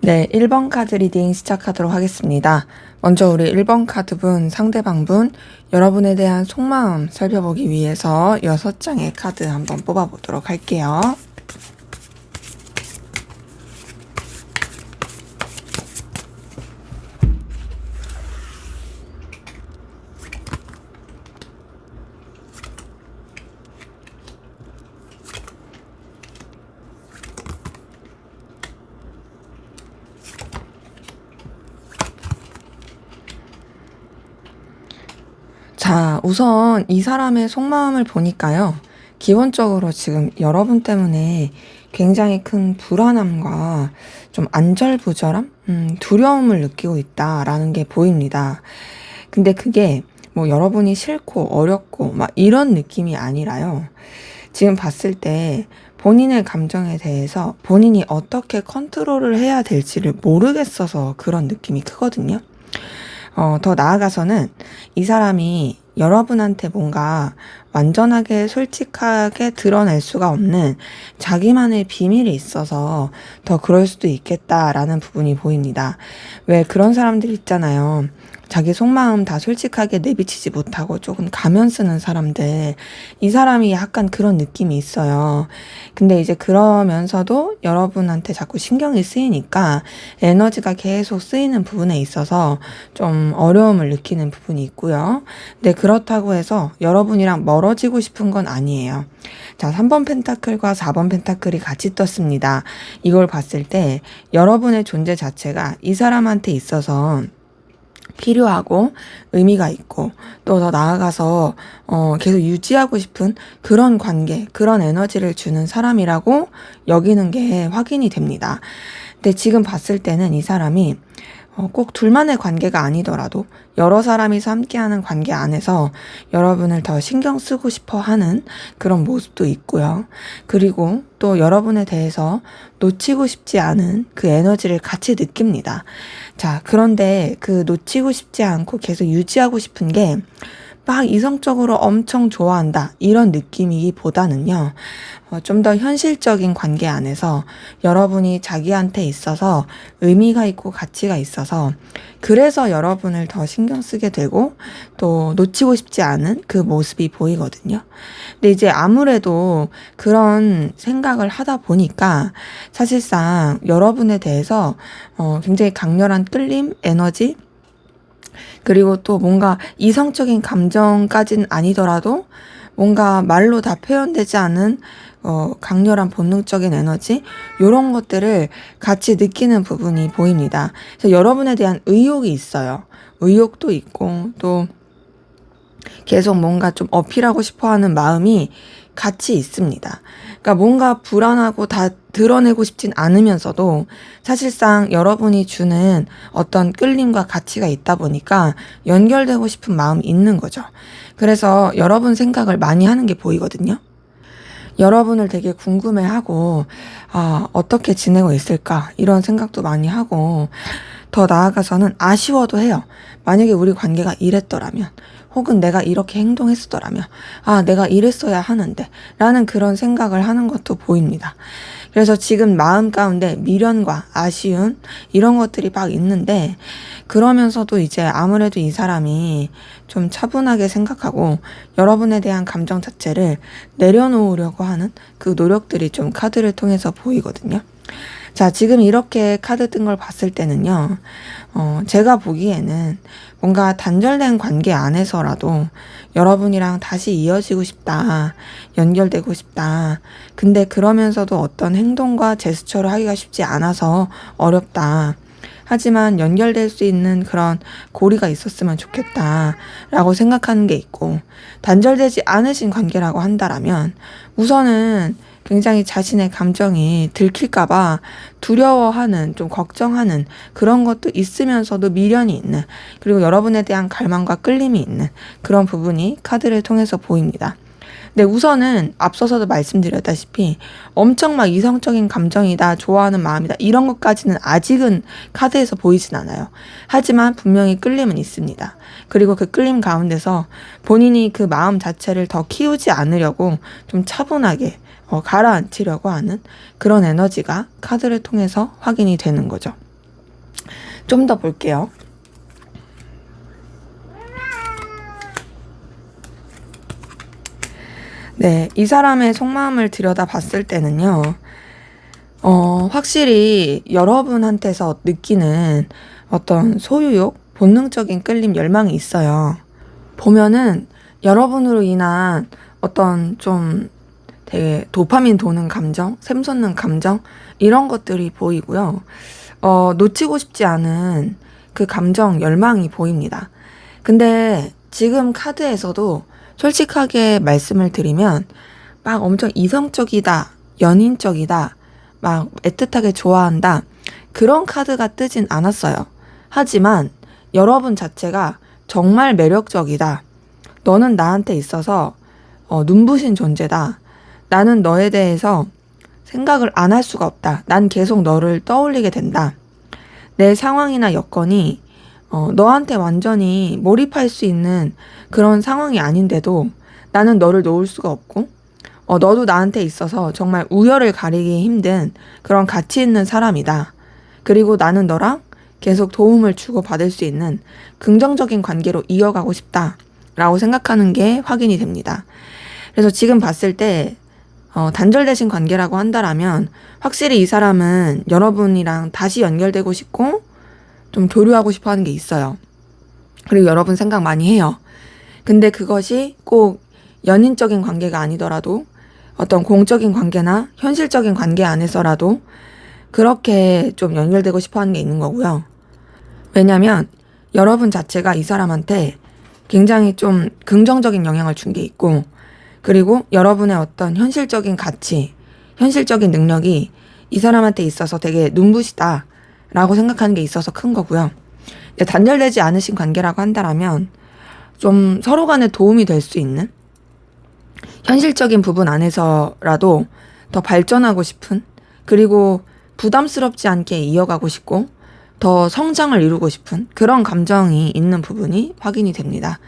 네, 1번 카드 리딩 시작하도록 하겠습니다. 먼저 우리 1번 카드분, 상대방분, 여러분에 대한 속마음 살펴보기 위해서 6장의 카드 한번 뽑아보도록 할게요. 자, 우선 이 사람의 속마음을 보니까요. 기본적으로 지금 여러분 때문에 굉장히 큰 불안함과 좀 안절부절함? 두려움을 느끼고 있다라는 게 보입니다. 근데 그게 뭐 여러분이 싫고 어렵고 막 이런 느낌이 아니라요. 지금 봤을 때 본인의 감정에 대해서 본인이 어떻게 컨트롤을 해야 될지를 모르겠어서 그런 느낌이 크거든요. 더 나아가서는 이 사람이 여러분한테 뭔가 완전하게 솔직하게 드러낼 수가 없는 자기만의 비밀이 있어서 더 그럴 수도 있겠다라는 부분이 보입니다. 왜 그런 사람들 있잖아요. 자기 속마음 다 솔직하게 내비치지 못하고 조금 가면 쓰는 사람들. 이 사람이 약간 그런 느낌이 있어요. 근데 이제 그러면서도 여러분한테 자꾸 신경이 쓰이니까 에너지가 계속 쓰이는 부분에 있어서 좀 어려움을 느끼는 부분이 있고요. 근데 그렇다고 해서 여러분이랑 멀어지고 싶은 건 아니에요. 자, 3번 펜타클과 4번 펜타클이 같이 떴습니다. 이걸 봤을 때 여러분의 존재 자체가 이 사람한테 있어서 필요하고 의미가 있고 또 더 나아가서 계속 유지하고 싶은 그런 관계, 그런 에너지를 주는 사람이라고 여기는 게 확인이 됩니다. 근데 지금 봤을 때는 이 사람이 꼭 둘만의 관계가 아니더라도 여러 사람이서 함께하는 관계 안에서 여러분을 더 신경 쓰고 싶어 하는 그런 모습도 있고요. 그리고 또 여러분에 대해서 놓치고 싶지 않은 그 에너지를 같이 느낍니다. 자, 그런데 그 놓치고 싶지 않고 계속 유지하고 싶은 게 막 이성적으로 엄청 좋아한다 이런 느낌이기보다는요. 좀 더 현실적인 관계 안에서 여러분이 자기한테 있어서 의미가 있고 가치가 있어서 그래서 여러분을 더 신경 쓰게 되고 또 놓치고 싶지 않은 그 모습이 보이거든요. 근데 이제 아무래도 그런 생각을 하다 보니까 사실상 여러분에 대해서 굉장히 강렬한 끌림, 에너지, 그리고 또 뭔가 이성적인 감정까지는 아니더라도 뭔가 말로 다 표현되지 않은 강렬한 본능적인 에너지 이런 것들을 같이 느끼는 부분이 보입니다. 그래서 여러분에 대한 의욕이 있어요. 의욕도 있고 또 계속 뭔가 좀 어필하고 싶어하는 마음이 같이 있습니다. 그러니까 뭔가 불안하고 다 드러내고 싶진 않으면서도 사실상 여러분이 주는 어떤 끌림과 가치가 있다 보니까 연결되고 싶은 마음이 있는 거죠. 그래서 여러분 생각을 많이 하는 게 보이거든요. 여러분을 되게 궁금해하고 어떻게 지내고 있을까 이런 생각도 많이 하고 더 나아가서는 아쉬워도 해요. 만약에 우리 관계가 이랬더라면 혹은 내가 이렇게 행동했었더라면 내가 이랬어야 하는데 라는 그런 생각을 하는 것도 보입니다. 그래서 지금 마음 가운데 미련과 아쉬움 이런 것들이 막 있는데 그러면서도 이제 아무래도 이 사람이 좀 차분하게 생각하고 여러분에 대한 감정 자체를 내려놓으려고 하는 그 노력들이 좀 카드를 통해서 보이거든요. 자, 지금 이렇게 카드 뜬 걸 봤을 때는요, 제가 보기에는 뭔가 단절된 관계 안에서라도 여러분이랑 다시 이어지고 싶다, 연결되고 싶다. 근데 그러면서도 어떤 행동과 제스처를 하기가 쉽지 않아서 어렵다. 하지만 연결될 수 있는 그런 고리가 있었으면 좋겠다 라고 생각하는 게 있고, 단절되지 않으신 관계라고 한다라면 우선은 굉장히 자신의 감정이 들킬까봐 두려워하는, 좀 걱정하는 그런 것도 있으면서도 미련이 있는, 그리고 여러분에 대한 갈망과 끌림이 있는 그런 부분이 카드를 통해서 보입니다. 근데 우선은 앞서서도 말씀드렸다시피 엄청 막 이성적인 감정이다, 좋아하는 마음이다 이런 것까지는 아직은 카드에서 보이진 않아요. 하지만 분명히 끌림은 있습니다. 그리고 그 끌림 가운데서 본인이 그 마음 자체를 더 키우지 않으려고 좀 차분하게 가라앉히려고 하는 그런 에너지가 카드를 통해서 확인이 되는 거죠. 좀 더 볼게요. 네, 이 사람의 속마음을 들여다봤을 때는요, 확실히 여러분한테서 느끼는 어떤 소유욕, 본능적인 끌림, 열망이 있어요. 보면은 여러분으로 인한 어떤 좀 되게 도파민 도는 감정, 샘솟는 감정, 이런 것들이 보이고요. 놓치고 싶지 않은 그 감정, 열망이 보입니다. 근데 지금 카드에서도 솔직하게 말씀을 드리면 막 엄청 이성적이다, 연인적이다, 막 애틋하게 좋아한다, 그런 카드가 뜨진 않았어요. 하지만 여러분 자체가 정말 매력적이다. 너는 나한테 있어서 눈부신 존재다. 나는 너에 대해서 생각을 안 할 수가 없다. 난 계속 너를 떠올리게 된다. 내 상황이나 여건이 너한테 완전히 몰입할 수 있는 그런 상황이 아닌데도 나는 너를 놓을 수가 없고, 너도 나한테 있어서 정말 우열을 가리기 힘든 그런 가치 있는 사람이다. 그리고 나는 너랑 계속 도움을 주고 받을 수 있는 긍정적인 관계로 이어가고 싶다. 라고 생각하는 게 확인이 됩니다. 그래서 지금 봤을 때 단절되신 관계라고 한다라면 확실히 이 사람은 여러분이랑 다시 연결되고 싶고 좀 교류하고 싶어 하는 게 있어요. 그리고 여러분 생각 많이 해요. 근데 그것이 꼭 연인적인 관계가 아니더라도 어떤 공적인 관계나 현실적인 관계 안에서라도 그렇게 좀 연결되고 싶어 하는 게 있는 거고요. 왜냐면 여러분 자체가 이 사람한테 굉장히 좀 긍정적인 영향을 준 게 있고, 그리고 여러분의 어떤 현실적인 가치, 현실적인 능력이 이 사람한테 있어서 되게 눈부시다 라고 생각하는 게 있어서 큰 거고요. 단절되지 않으신 관계라고 한다면 좀 서로 간에 도움이 될 수 있는, 현실적인 부분 안에서라도 더 발전하고 싶은, 그리고 부담스럽지 않게 이어가고 싶고 더 성장을 이루고 싶은 그런 감정이 있는 부분이 확인이 됩니다.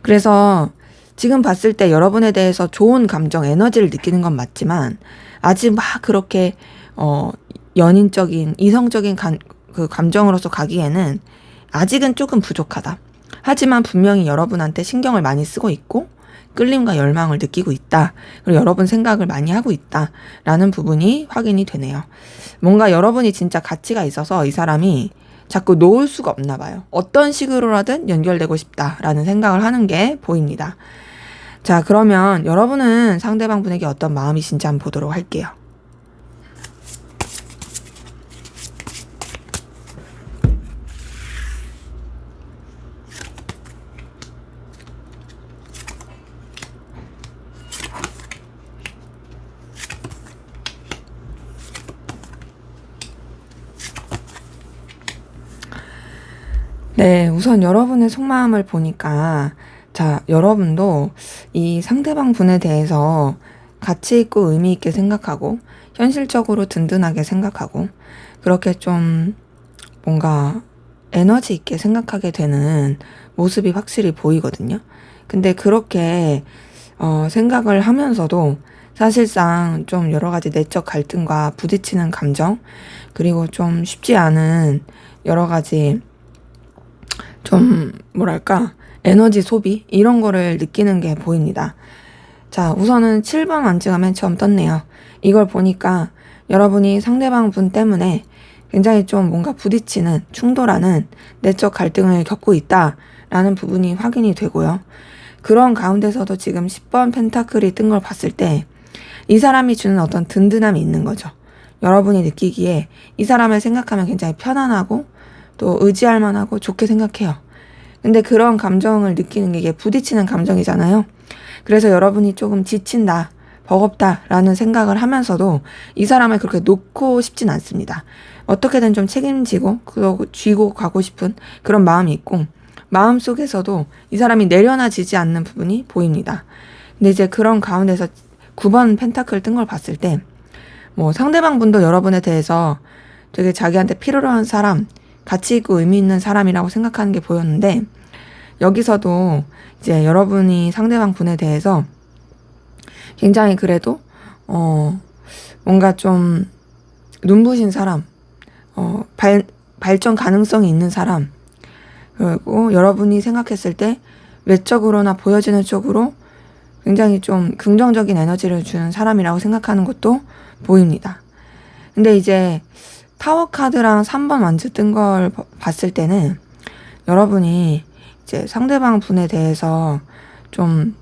그래서 지금 봤을 때 여러분에 대해서 좋은 감정, 에너지를 느끼는 건 맞지만 아직 막 그렇게 연인적인, 이성적인 그 감정으로서 가기에는 아직은 조금 부족하다. 하지만 분명히 여러분한테 신경을 많이 쓰고 있고 끌림과 열망을 느끼고 있다. 그리고 여러분 생각을 많이 하고 있다. 라는 부분이 확인이 되네요. 뭔가 여러분이 진짜 가치가 있어서 이 사람이 자꾸 놓을 수가 없나 봐요. 어떤 식으로라든 연결되고 싶다라는 생각을 하는 게 보입니다. 자, 그러면 여러분은 상대방 분에게 어떤 마음이신지 한번 보도록 할게요. 네, 우선 여러분의 속마음을 보니까, 자, 여러분도 이 상대방 분에 대해서 가치 있고 의미 있게 생각하고, 현실적으로 든든하게 생각하고, 그렇게 좀 뭔가 에너지 있게 생각하게 되는 모습이 확실히 보이거든요. 근데 그렇게, 생각을 하면서도 사실상 좀 여러 가지 내적 갈등과 부딪히는 감정, 그리고 좀 쉽지 않은 여러 가지 좀 뭐랄까 에너지 소비 이런 거를 느끼는 게 보입니다. 자, 우선은 7번 완즈가 맨 처음 떴네요. 이걸 보니까 여러분이 상대방 분 때문에 굉장히 좀 뭔가 부딪히는 충돌하는 내적 갈등을 겪고 있다라는 부분이 확인이 되고요. 그런 가운데서도 지금 10번 펜타클이 뜬 걸 봤을 때 이 사람이 주는 어떤 든든함이 있는 거죠. 여러분이 느끼기에 이 사람을 생각하면 굉장히 편안하고 또 의지할 만하고 좋게 생각해요. 근데 그런 감정을 느끼는 게 이게 부딪히는 감정이잖아요. 그래서 여러분이 조금 지친다, 버겁다 라는 생각을 하면서도 이 사람을 그렇게 놓고 싶진 않습니다. 어떻게든 좀 책임지고 그러고 쥐고 가고 싶은 그런 마음이 있고 마음속에서도 이 사람이 내려놔지지 않는 부분이 보입니다. 근데 이제 그런 가운데서 9번 펜타클 뜬 걸 봤을 때 뭐 상대방 분도 여러분에 대해서 되게 자기한테 필요로 한 사람, 가치 있고 의미 있는 사람이라고 생각하는 게 보였는데 여기서도 이제 여러분이 상대방 분에 대해서 굉장히 그래도 뭔가 좀 눈부신 사람, 발전 가능성이 있는 사람, 그리고 여러분이 생각했을 때 외적으로나 보여지는 쪽으로 굉장히 좀 긍정적인 에너지를 주는 사람이라고 생각하는 것도 보입니다. 근데 이제 타워 카드랑 3번 완즈 뜬 걸 봤을 때는 여러분이 이제 상대방 분에 대해서 좀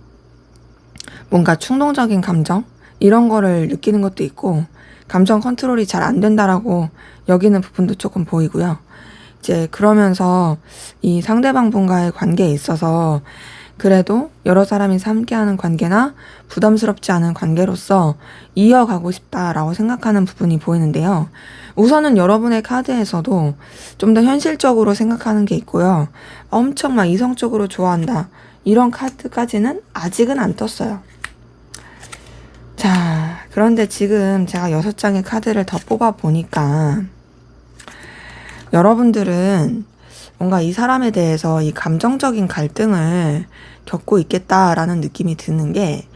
뭔가 충동적인 감정? 이런 거를 느끼는 것도 있고, 감정 컨트롤이 잘 안 된다라고 여기는 부분도 조금 보이고요. 이제 그러면서 이 상대방 분과의 관계에 있어서 그래도 여러 사람이 함께하는 관계나 부담스럽지 않은 관계로서 이어가고 싶다라고 생각하는 부분이 보이는데요. 우선은 여러분의 카드에서도 좀 더 현실적으로 생각하는 게 있고요. 엄청 막 이성적으로 좋아한다, 이런 카드까지는 아직은 안 떴어요. 자, 그런데 지금 제가 6장의 카드를 더 뽑아 보니까 여러분들은 뭔가 이 사람에 대해서 이 감정적인 갈등을 겪고 있겠다라는 느낌이 드는 게,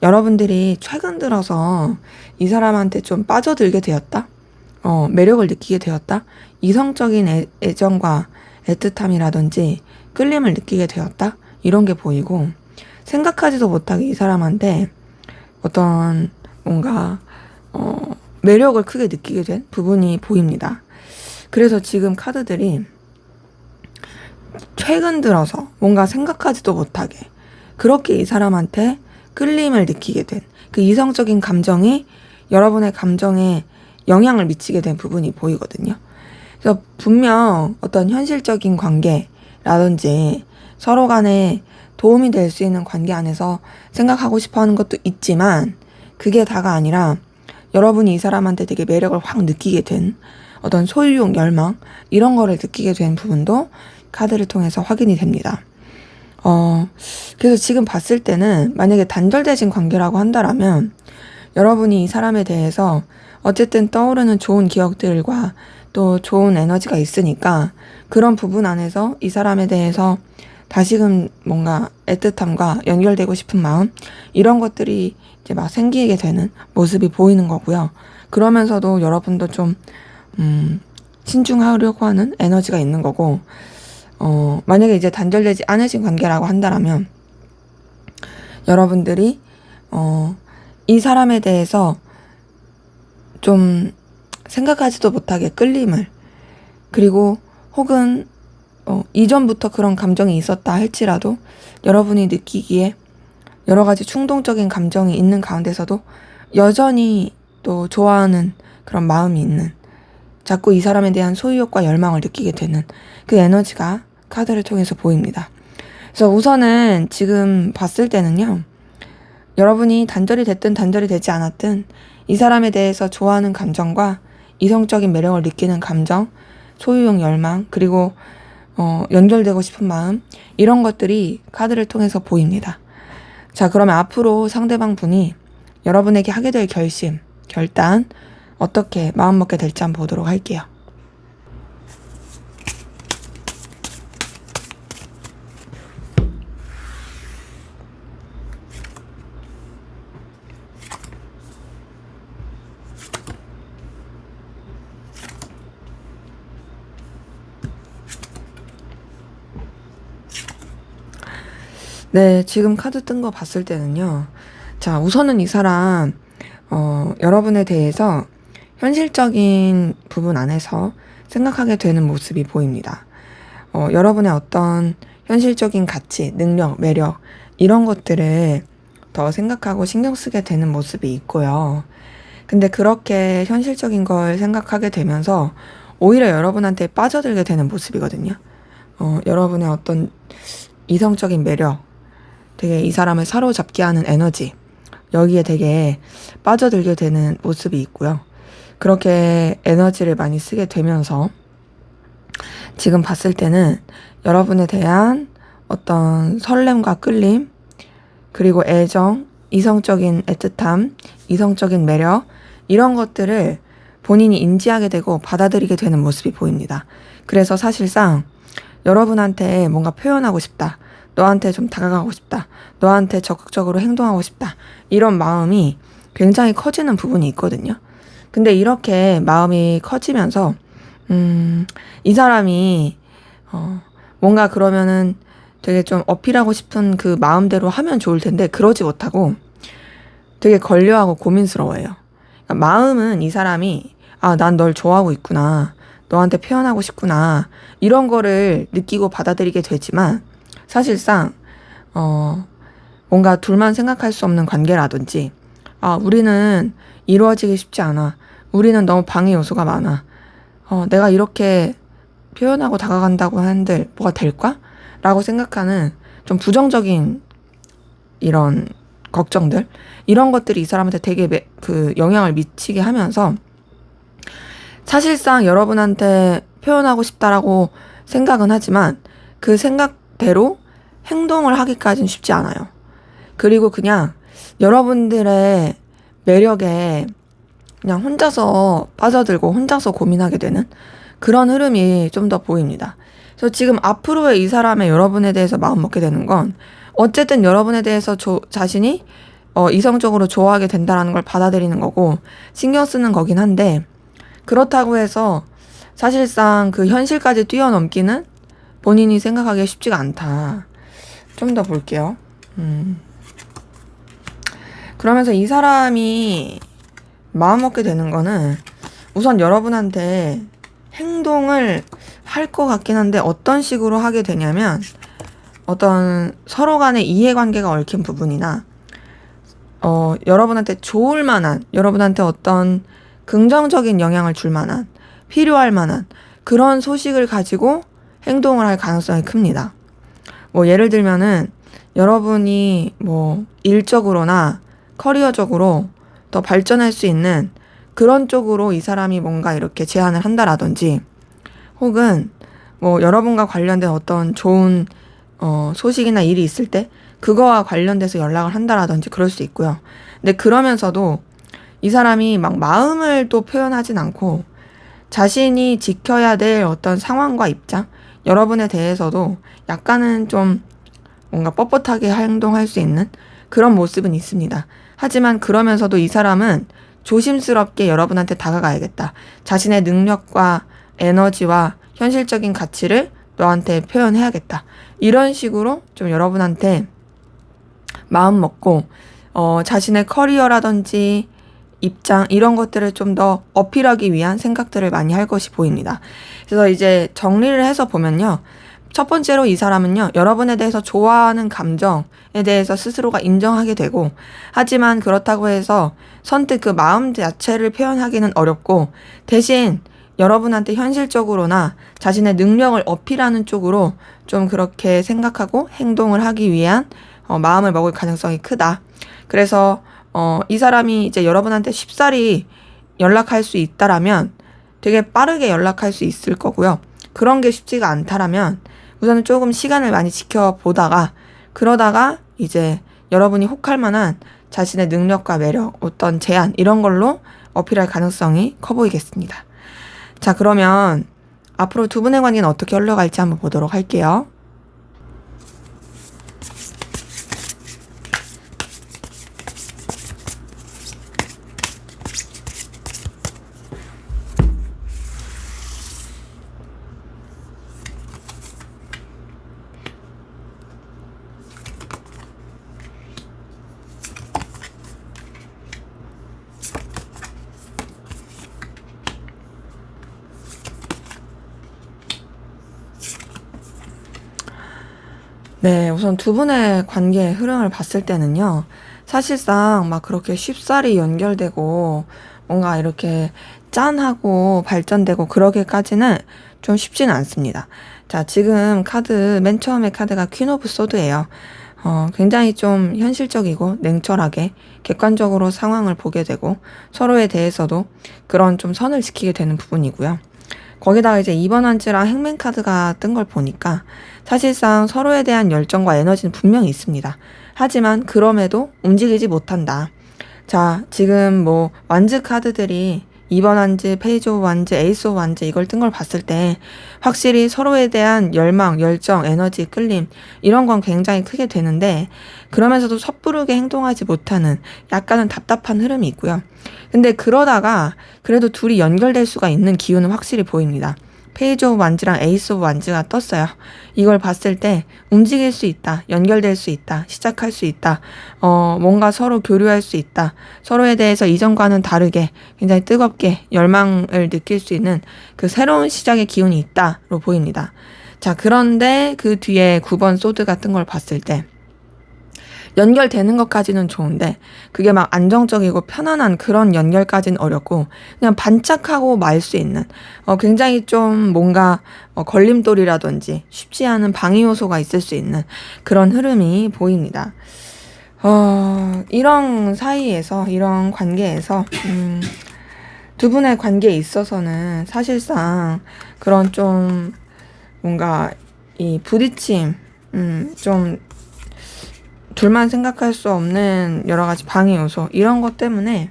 여러분들이 최근 들어서 이 사람한테 좀 빠져들게 되었다? 매력을 느끼게 되었다? 이성적인 애정과 애틋함이라든지 끌림을 느끼게 되었다? 이런 게 보이고, 생각하지도 못하게 이 사람한테 어떤 뭔가 매력을 크게 느끼게 된 부분이 보입니다. 그래서 지금 카드들이 최근 들어서 뭔가 생각하지도 못하게 그렇게 이 사람한테 끌림을 느끼게 된 그 이성적인 감정이 여러분의 감정에 영향을 미치게 된 부분이 보이거든요. 그래서 분명 어떤 현실적인 관계라든지 서로 간에 도움이 될 수 있는 관계 안에서 생각하고 싶어 하는 것도 있지만, 그게 다가 아니라 여러분이 이 사람한테 되게 매력을 확 느끼게 된 어떤 소유욕, 열망, 이런 거를 느끼게 된 부분도 카드를 통해서 확인이 됩니다. 그래서 지금 봤을 때는 만약에 단절되신 관계라고 한다라면 여러분이 이 사람에 대해서 어쨌든 떠오르는 좋은 기억들과 또 좋은 에너지가 있으니까 그런 부분 안에서 이 사람에 대해서 다시금 뭔가 애틋함과 연결되고 싶은 마음, 이런 것들이 이제 막 생기게 되는 모습이 보이는 거고요. 그러면서도 여러분도 좀 신중하려고 하는 에너지가 있는 거고, 만약에 이제 단절되지 않으신 관계라고 한다면 여러분들이 이 사람에 대해서 좀 생각하지도 못하게 끌림을, 그리고 혹은 이전부터 그런 감정이 있었다 할지라도 여러분이 느끼기에 여러 가지 충동적인 감정이 있는 가운데서도 여전히 또 좋아하는 그런 마음이 있는, 자꾸 이 사람에 대한 소유욕과 열망을 느끼게 되는 그 에너지가 카드를 통해서 보입니다. 그래서 우선은 지금 봤을 때는요, 여러분이 단절이 됐든 단절이 되지 않았든 이 사람에 대해서 좋아하는 감정과 이성적인 매력을 느끼는 감정, 소유욕, 열망, 그리고 연결되고 싶은 마음, 이런 것들이 카드를 통해서 보입니다. 자, 그러면 앞으로 상대방 분이 여러분에게 하게 될 결심, 결단, 어떻게 마음먹게 될지 한번 보도록 할게요. 네, 지금 카드 뜬 거 봤을 때는요. 자, 우선은 이 사람, 여러분에 대해서 현실적인 부분 안에서 생각하게 되는 모습이 보입니다. 여러분의 어떤 현실적인 가치, 능력, 매력, 이런 것들을 더 생각하고 신경 쓰게 되는 모습이 있고요. 근데 그렇게 현실적인 걸 생각하게 되면서 오히려 여러분한테 빠져들게 되는 모습이거든요. 여러분의 어떤 이성적인 매력, 되게 이 사람을 사로잡게 하는 에너지, 여기에 되게 빠져들게 되는 모습이 있고요. 그렇게 에너지를 많이 쓰게 되면서 지금 봤을 때는 여러분에 대한 어떤 설렘과 끌림, 그리고 애정, 이성적인 애틋함, 이성적인 매력, 이런 것들을 본인이 인지하게 되고 받아들이게 되는 모습이 보입니다. 그래서 사실상 여러분한테 뭔가 표현하고 싶다, 너한테 좀 다가가고 싶다, 너한테 적극적으로 행동하고 싶다, 이런 마음이 굉장히 커지는 부분이 있거든요. 근데 이렇게 마음이 커지면서 이 사람이 뭔가 그러면은 되게 좀 어필하고 싶은 그 마음대로 하면 좋을 텐데 그러지 못하고 되게 걸려하고 고민스러워해요. 그러니까 마음은 이 사람이 난 널 좋아하고 있구나. 너한테 표현하고 싶구나. 이런 거를 느끼고 받아들이게 되지만 사실상 뭔가 둘만 생각할 수 없는 관계라든지 우리는 이루어지기 쉽지 않아. 우리는 너무 방해 요소가 많아. 내가 이렇게 표현하고 다가간다고 한들 뭐가 될까? 라고 생각하는 좀 부정적인 이런 걱정들 이런 것들이 이 사람한테 되게 그 영향을 미치게 하면서 사실상 여러분한테 표현하고 싶다라고 생각은 하지만 그 생각대로 행동을 하기까지는 쉽지 않아요. 그리고 그냥 여러분들의 매력에 그냥 혼자서 빠져들고 혼자서 고민하게 되는 그런 흐름이 좀 더 보입니다. 그래서 지금 앞으로의 이 사람의 여러분에 대해서 마음 먹게 되는 건 어쨌든 여러분에 대해서 자신이 이성적으로 좋아하게 된다라는 걸 받아들이는 거고 신경 쓰는 거긴 한데 그렇다고 해서 사실상 그 현실까지 뛰어넘기는 본인이 생각하기에 쉽지가 않다. 좀 더 볼게요. 그러면서 이 사람이 마음 먹게 되는 거는 우선 여러분한테 행동을 할 것 같긴 한데 어떤 식으로 하게 되냐면 어떤 서로 간의 이해관계가 얽힌 부분이나 여러분한테 좋을 만한 여러분한테 어떤 긍정적인 영향을 줄 만한 필요할 만한 그런 소식을 가지고 행동을 할 가능성이 큽니다. 뭐 예를 들면은 여러분이 뭐 일적으로나 커리어적으로 더 발전할 수 있는 그런 쪽으로 이 사람이 뭔가 이렇게 제안을 한다라든지 혹은 뭐 여러분과 관련된 어떤 좋은 소식이나 일이 있을 때 그거와 관련돼서 연락을 한다라든지 그럴 수 있고요. 근데 그러면서도 이 사람이 막 마음을 또 표현하진 않고 자신이 지켜야 될 어떤 상황과 입장 여러분에 대해서도 약간은 좀 뭔가 뻣뻣하게 행동할 수 있는 그런 모습은 있습니다. 하지만 그러면서도 이 사람은 조심스럽게 여러분한테 다가가야겠다. 자신의 능력과 에너지와 현실적인 가치를 너한테 표현해야겠다. 이런 식으로 좀 여러분한테 마음 먹고 자신의 커리어라든지 입장 이런 것들을 좀 더 어필하기 위한 생각들을 많이 할 것이 보입니다. 그래서 이제 정리를 해서 보면요. 첫 번째로 이 사람은요. 여러분에 대해서 좋아하는 감정에 대해서 스스로가 인정하게 되고 하지만 그렇다고 해서 선뜻 그 마음 자체를 표현하기는 어렵고 대신 여러분한테 현실적으로나 자신의 능력을 어필하는 쪽으로 좀 그렇게 생각하고 행동을 하기 위한 마음을 먹을 가능성이 크다. 그래서 이 사람이 이제 여러분한테 쉽사리 연락할 수 있다라면 되게 빠르게 연락할 수 있을 거고요. 그런 게 쉽지가 않다라면 우선은 조금 시간을 많이 지켜보다가 그러다가 이제 여러분이 혹할 만한 자신의 능력과 매력, 어떤 제안 이런 걸로 어필할 가능성이 커 보이겠습니다. 자, 그러면 앞으로 두 분의 관계는 어떻게 흘러갈지 한번 보도록 할게요. 네, 우선 두 분의 관계의 흐름을 봤을 때는요, 사실상 막 그렇게 쉽사리 연결되고, 뭔가 이렇게 짠하고 발전되고 그러기까지는 좀 쉽지는 않습니다. 자, 지금 맨 처음에 카드가 퀸 오브 소드예요. 굉장히 좀 현실적이고 냉철하게 객관적으로 상황을 보게 되고 서로에 대해서도 그런 좀 선을 지키게 되는 부분이고요. 거기다가 이제 2번 한지랑 행맨 카드가 뜬 걸 보니까 사실상 서로에 대한 열정과 에너지는 분명히 있습니다. 하지만 그럼에도 움직이지 못한다. 자, 지금 뭐 완즈 카드들이 2번 완즈, 페이지 오브 완즈, 에이스 오브 완즈 이걸 뜬 걸 봤을 때 확실히 서로에 대한 열망, 열정, 에너지, 끌림 이런 건 굉장히 크게 되는데 그러면서도 섣부르게 행동하지 못하는 약간은 답답한 흐름이 있고요. 근데 그러다가 그래도 둘이 연결될 수가 있는 기운은 확실히 보입니다. 페이지 오브 완즈랑 에이스 오브 완즈가 떴어요. 이걸 봤을 때 움직일 수 있다, 연결될 수 있다, 시작할 수 있다, 뭔가 서로 교류할 수 있다, 서로에 대해서 이전과는 다르게 굉장히 뜨겁게 열망을 느낄 수 있는 그 새로운 시작의 기운이 있다로 보입니다. 자, 그런데 그 뒤에 9번 소드 같은 걸 봤을 때 연결되는 것까지는 좋은데 그게 막 안정적이고 편안한 그런 연결까지는 어렵고 그냥 반짝하고 말 수 있는 굉장히 좀 뭔가 걸림돌이라든지 쉽지 않은 방해 요소가 있을 수 있는 그런 흐름이 보입니다. 이런 사이에서 이런 관계에서 두 분의 관계에 있어서는 사실상 그런 좀 뭔가 이 부딪힘 좀 둘만 생각할 수 없는 여러 가지 방해 요소 이런 것 때문에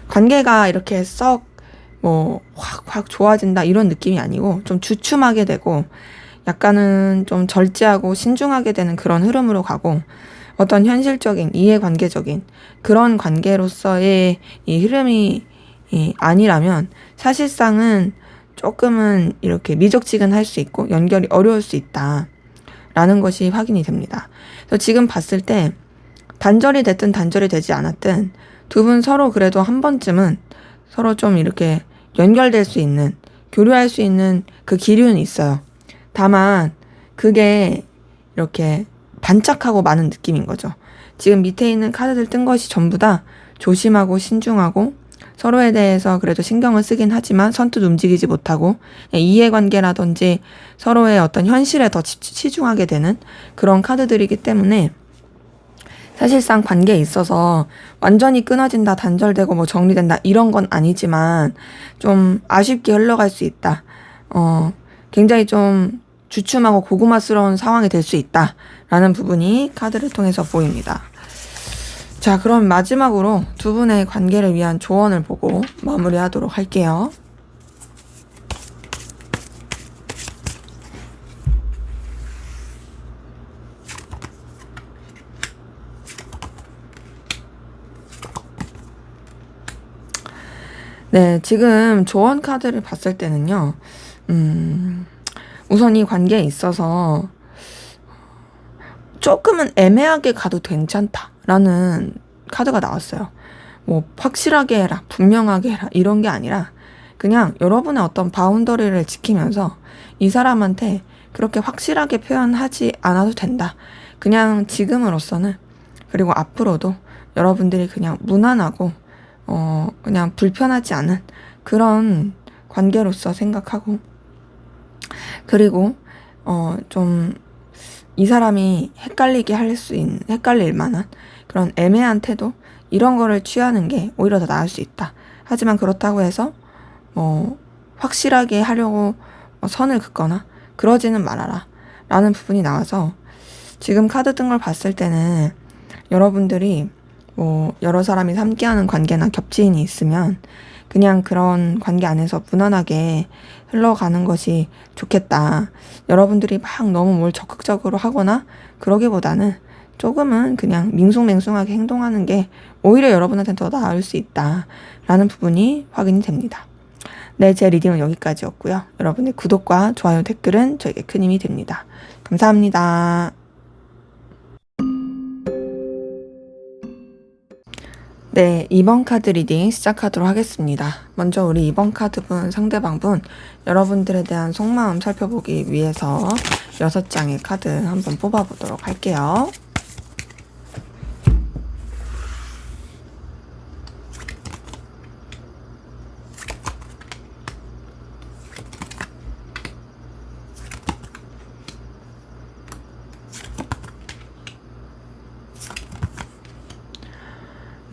관계가 이렇게 썩 뭐 확 좋아진다 이런 느낌이 아니고 좀 주춤하게 되고 약간은 좀 절제하고 신중하게 되는 그런 흐름으로 가고 어떤 현실적인 이해관계적인 그런 관계로서의 이 흐름이 아니라면 사실상은 조금은 이렇게 미적지근할 수 있고 연결이 어려울 수 있다. 라는 것이 확인이 됩니다. 그래서 지금 봤을 때 단절이 됐든 단절이 되지 않았든 두 분 서로 그래도 한 번쯤은 서로 좀 이렇게 연결될 수 있는 교류할 수 있는 그 기류는 있어요. 다만 그게 이렇게 반짝하고 많은 느낌인 거죠. 지금 밑에 있는 카드들 뜬 것이 전부 다 조심하고 신중하고 서로에 대해서 그래도 신경을 쓰긴 하지만 선뜻 움직이지 못하고 이해관계라든지 서로의 어떤 현실에 더 치중하게 되는 그런 카드들이기 때문에 사실상 관계에 있어서 완전히 끊어진다, 단절되고 뭐 정리된다 이런 건 아니지만 좀 아쉽게 흘러갈 수 있다. 굉장히 좀 주춤하고 고구마스러운 상황이 될 수 있다라는 부분이 카드를 통해서 보입니다. 자, 그럼 마지막으로 두 분의 관계를 위한 조언을 보고 마무리하도록 할게요. 네, 지금 조언 카드를 봤을 때는요, 우선 이 관계에 있어서 조금은 애매하게 가도 괜찮다라는 카드가 나왔어요. 뭐 확실하게 해라, 분명하게 해라 이런 게 아니라 그냥 여러분의 어떤 바운더리를 지키면서 이 사람한테 그렇게 확실하게 표현하지 않아도 된다. 그냥 지금으로서는 그리고 앞으로도 여러분들이 그냥 무난하고 그냥 불편하지 않은 그런 관계로서 생각하고 그리고 좀 이 사람이 헷갈리게 할 수 있는, 헷갈릴 만한 그런 애매한 태도, 이런 거를 취하는 게 오히려 더 나을 수 있다. 하지만 그렇다고 해서, 확실하게 하려고 선을 긋거나 그러지는 말아라. 라는 부분이 나와서 지금 카드 뜬 걸 봤을 때는 여러분들이 여러 사람이 함께하는 관계나 겹치인이 있으면 그냥 그런 관계 안에서 무난하게 흘러가는 것이 좋겠다. 여러분들이 막 너무 뭘 적극적으로 하거나 그러기보다는 조금은 그냥 밍숭맹숭하게 행동하는 게 오히려 여러분한테 더 나을 수 있다. 라는 부분이 확인이 됩니다. 네, 제 리딩은 여기까지였고요. 여러분의 구독과 좋아요, 댓글은 저에게 큰 힘이 됩니다. 감사합니다. 네, 2번 카드 리딩 시작하도록 하겠습니다. 먼저 우리 2번 카드분, 상대방분, 여러분들에 대한 속마음 살펴보기 위해서 6장의 카드 한번 뽑아보도록 할게요.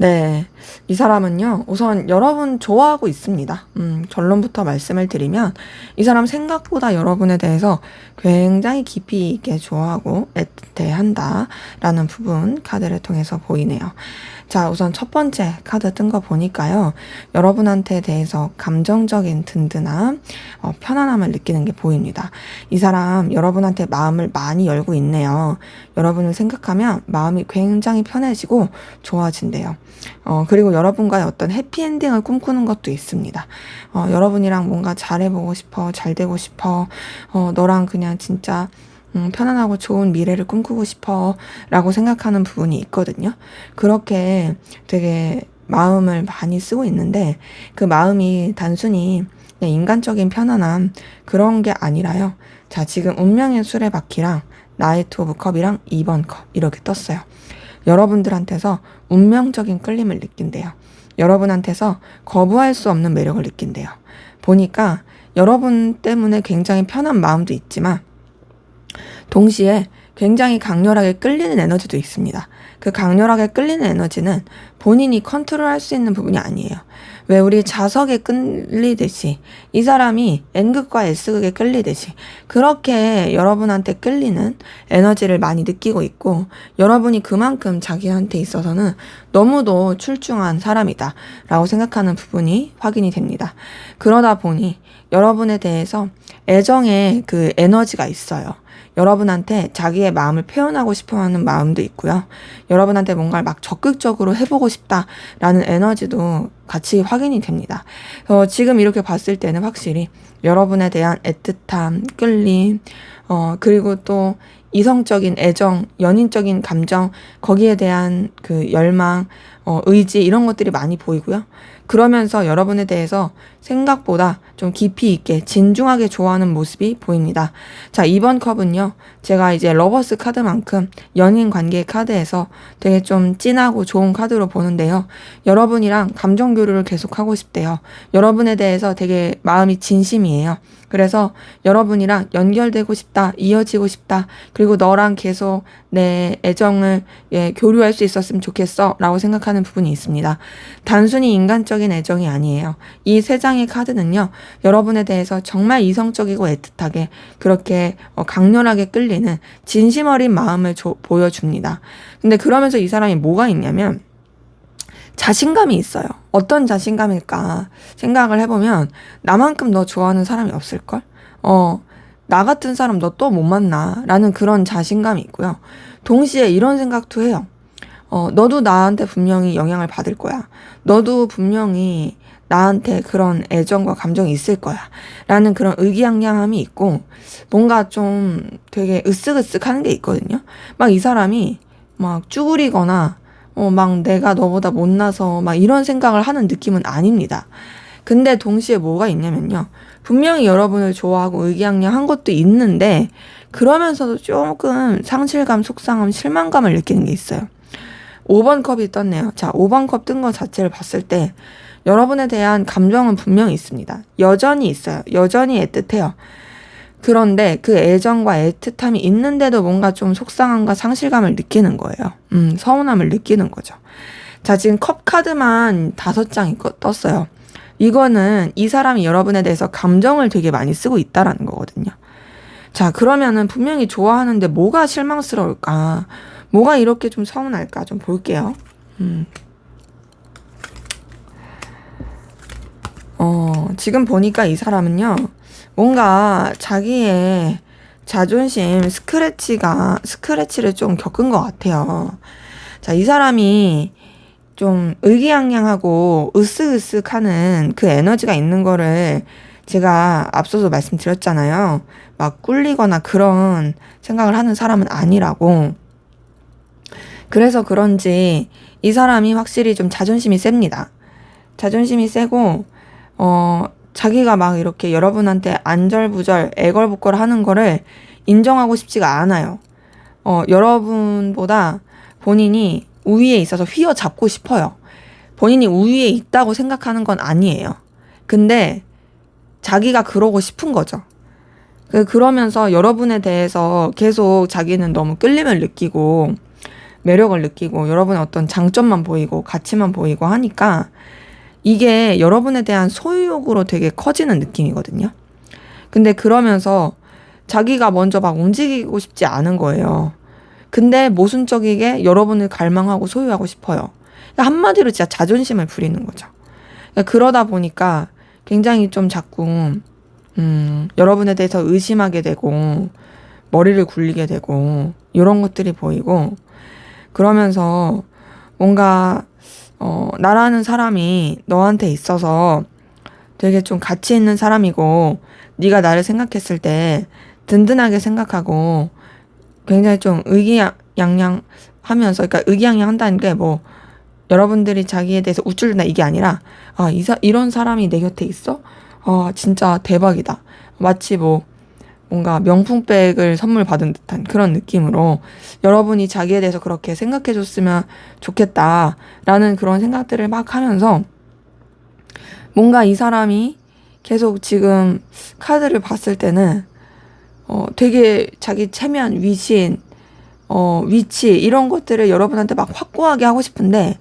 네, 이 사람은요, 우선 여러분 좋아하고 있습니다. 결론부터 말씀을 드리면, 이 사람 생각보다 여러분에 대해서 굉장히 깊이 있게 좋아하고 애틋해한다 라는 부분 카드를 통해서 보이네요. 자, 우선 첫 번째 카드 뜬 거 보니까요. 여러분한테 대해서 감정적인 든든함, 편안함을 느끼는 게 보입니다. 이 사람 여러분한테 마음을 많이 열고 있네요. 여러분을 생각하면 마음이 굉장히 편해지고 좋아진대요. 그리고 여러분과의 어떤 해피엔딩을 꿈꾸는 것도 있습니다. 여러분이랑 뭔가 잘해보고 싶어, 잘 되고 싶어, 너랑 그냥 진짜 편안하고 좋은 미래를 꿈꾸고 싶어 라고 생각하는 부분이 있거든요. 그렇게 되게 마음을 많이 쓰고 있는데 그 마음이 단순히 그냥 인간적인 편안함 그런 게 아니라요. 자, 지금 운명의 수레바퀴랑 나이트 오브 컵이랑 2번 컵 이렇게 떴어요. 여러분들한테서 운명적인 끌림을 느낀대요. 여러분한테서 거부할 수 없는 매력을 느낀대요. 보니까 여러분 때문에 굉장히 편한 마음도 있지만 동시에 굉장히 강렬하게 끌리는 에너지도 있습니다. 그 강렬하게 끌리는 에너지는 본인이 컨트롤할 수 있는 부분이 아니에요. 왜 우리 자석에 끌리듯이 이 사람이 N극과 S극에 끌리듯이 그렇게 여러분한테 끌리는 에너지를 많이 느끼고 있고 여러분이 그만큼 자기한테 있어서는 너무도 출중한 사람이다 라고 생각하는 부분이 확인이 됩니다. 그러다 보니 여러분에 대해서 애정의 그 에너지가 있어요. 여러분한테 자기의 마음을 표현하고 싶어 하는 마음도 있고요. 여러분한테 뭔가를 막 적극적으로 해보고 싶다라는 에너지도 같이 확인이 됩니다. 지금 이렇게 봤을 때는 확실히 여러분에 대한 애틋함, 끌림, 그리고 또 이성적인 애정, 연인적인 감정, 거기에 대한 그 열망, 의지 이런 것들이 많이 보이고요. 그러면서 여러분에 대해서 생각보다 좀 깊이 있게 진중하게 좋아하는 모습이 보입니다. 자, 이번 컵은요. 제가 이제 러버스 카드만큼 연인 관계 카드에서 되게 좀 진하고 좋은 카드로 보는데요. 여러분이랑 감정 교류를 계속하고 싶대요. 여러분에 대해서 되게 마음이 진심이에요. 그래서 여러분이랑 연결되고 싶다, 이어지고 싶다, 그리고 너랑 계속 내 애정을 교류할 수 있었으면 좋겠어 라고 생각하는 부분이 있습니다. 단순히 인간적인 애정이 아니에요. 이 세 장의 카드는요, 여러분에 대해서 정말 이성적이고 애틋하게 그렇게 강렬하게 끌리는 진심 어린 마음을 보여줍니다. 근데 그러면서 이 사람이 뭐가 있냐면 자신감이 있어요. 어떤 자신감일까 생각을 해보면 나만큼 너 좋아하는 사람이 없을걸? 나 같은 사람 너 또 못 만나 라는 그런 자신감이 있고요. 동시에 이런 생각도 해요. 너도 나한테 분명히 영향을 받을 거야. 너도 분명히 나한테 그런 애정과 감정이 있을 거야. 라는 그런 의기양양함이 있고 뭔가 좀 되게 으쓱으쓱 하는 게 있거든요. 막 이 사람이 막 쭈그리거나 막 내가 너보다 못나서 막 이런 생각을 하는 느낌은 아닙니다. 근데 동시에 뭐가 있냐면요. 분명히 여러분을 좋아하고 의기양양한 것도 있는데 그러면서도 조금 상실감, 속상함, 실망감을 느끼는 게 있어요. 5번 컵이 떴네요. 자, 5번 컵 뜬 거 자체를 봤을 때 여러분에 대한 감정은 분명히 있습니다. 여전히 있어요. 여전히 애틋해요. 그런데 그 애정과 애틋함이 있는데도 뭔가 좀 속상함과 상실감을 느끼는 거예요. 서운함을 느끼는 거죠. 자, 지금 컵 카드만 5장이 떴어요. 이거는 이 사람이 여러분에 대해서 감정을 되게 많이 쓰고 있다라는 거거든요. 자, 그러면은 분명히 좋아하는데 뭐가 실망스러울까? 뭐가 이렇게 좀 서운할까? 좀 볼게요. 지금 보니까 이 사람은요, 뭔가 자기의 자존심 스크래치를 좀 겪은 것 같아요. 자, 이 사람이 좀 의기양양하고 으쓱으쓱하는 그 에너지가 있는 거를 제가 앞서서 말씀드렸잖아요. 막 꿀리거나 그런 생각을 하는 사람은 아니라고. 그래서 그런지 이 사람이 확실히 좀 자존심이 셉니다. 자존심이 세고 자기가 막 이렇게 여러분한테 안절부절 애걸복걸 하는 거를 인정하고 싶지가 않아요. 여러분보다 본인이 우위에 있어서 휘어잡고 싶어요. 본인이 우위에 있다고 생각하는 건 아니에요. 근데 자기가 그러고 싶은 거죠. 그러면서 여러분에 대해서 계속 자기는 너무 끌림을 느끼고 매력을 느끼고 여러분의 어떤 장점만 보이고 가치만 보이고 하니까 이게 여러분에 대한 소유욕으로 되게 커지는 느낌이거든요. 근데 그러면서 자기가 먼저 막 움직이고 싶지 않은 거예요. 근데 모순적이게 여러분을 갈망하고 소유하고 싶어요. 그러니까 한마디로 진짜 자존심을 부리는 거죠. 그러니까 그러다 보니까 굉장히 좀 자꾸 여러분에 대해서 의심하게 되고 머리를 굴리게 되고 이런 것들이 보이고, 그러면서 뭔가 나라는 사람이 너한테 있어서 되게 좀 가치 있는 사람이고 네가 나를 생각했을 때 든든하게 생각하고 굉장히 좀 의기양양 하면서, 그러니까 의기양양 한다는 게 뭐 여러분들이 자기에 대해서 우쭐대나 이게 아니라, 이런 사람이 내 곁에 있어? 진짜 대박이다. 마치 뭔가 명품백을 선물 받은 듯한 그런 느낌으로 여러분이 자기에 대해서 그렇게 생각해 줬으면 좋겠다라는 그런 생각들을 막 하면서, 뭔가 이 사람이 계속 지금 카드를 봤을 때는 되게 자기 체면, 위신, 위치 이런 것들을 여러분한테 막 확고하게 하고 싶은데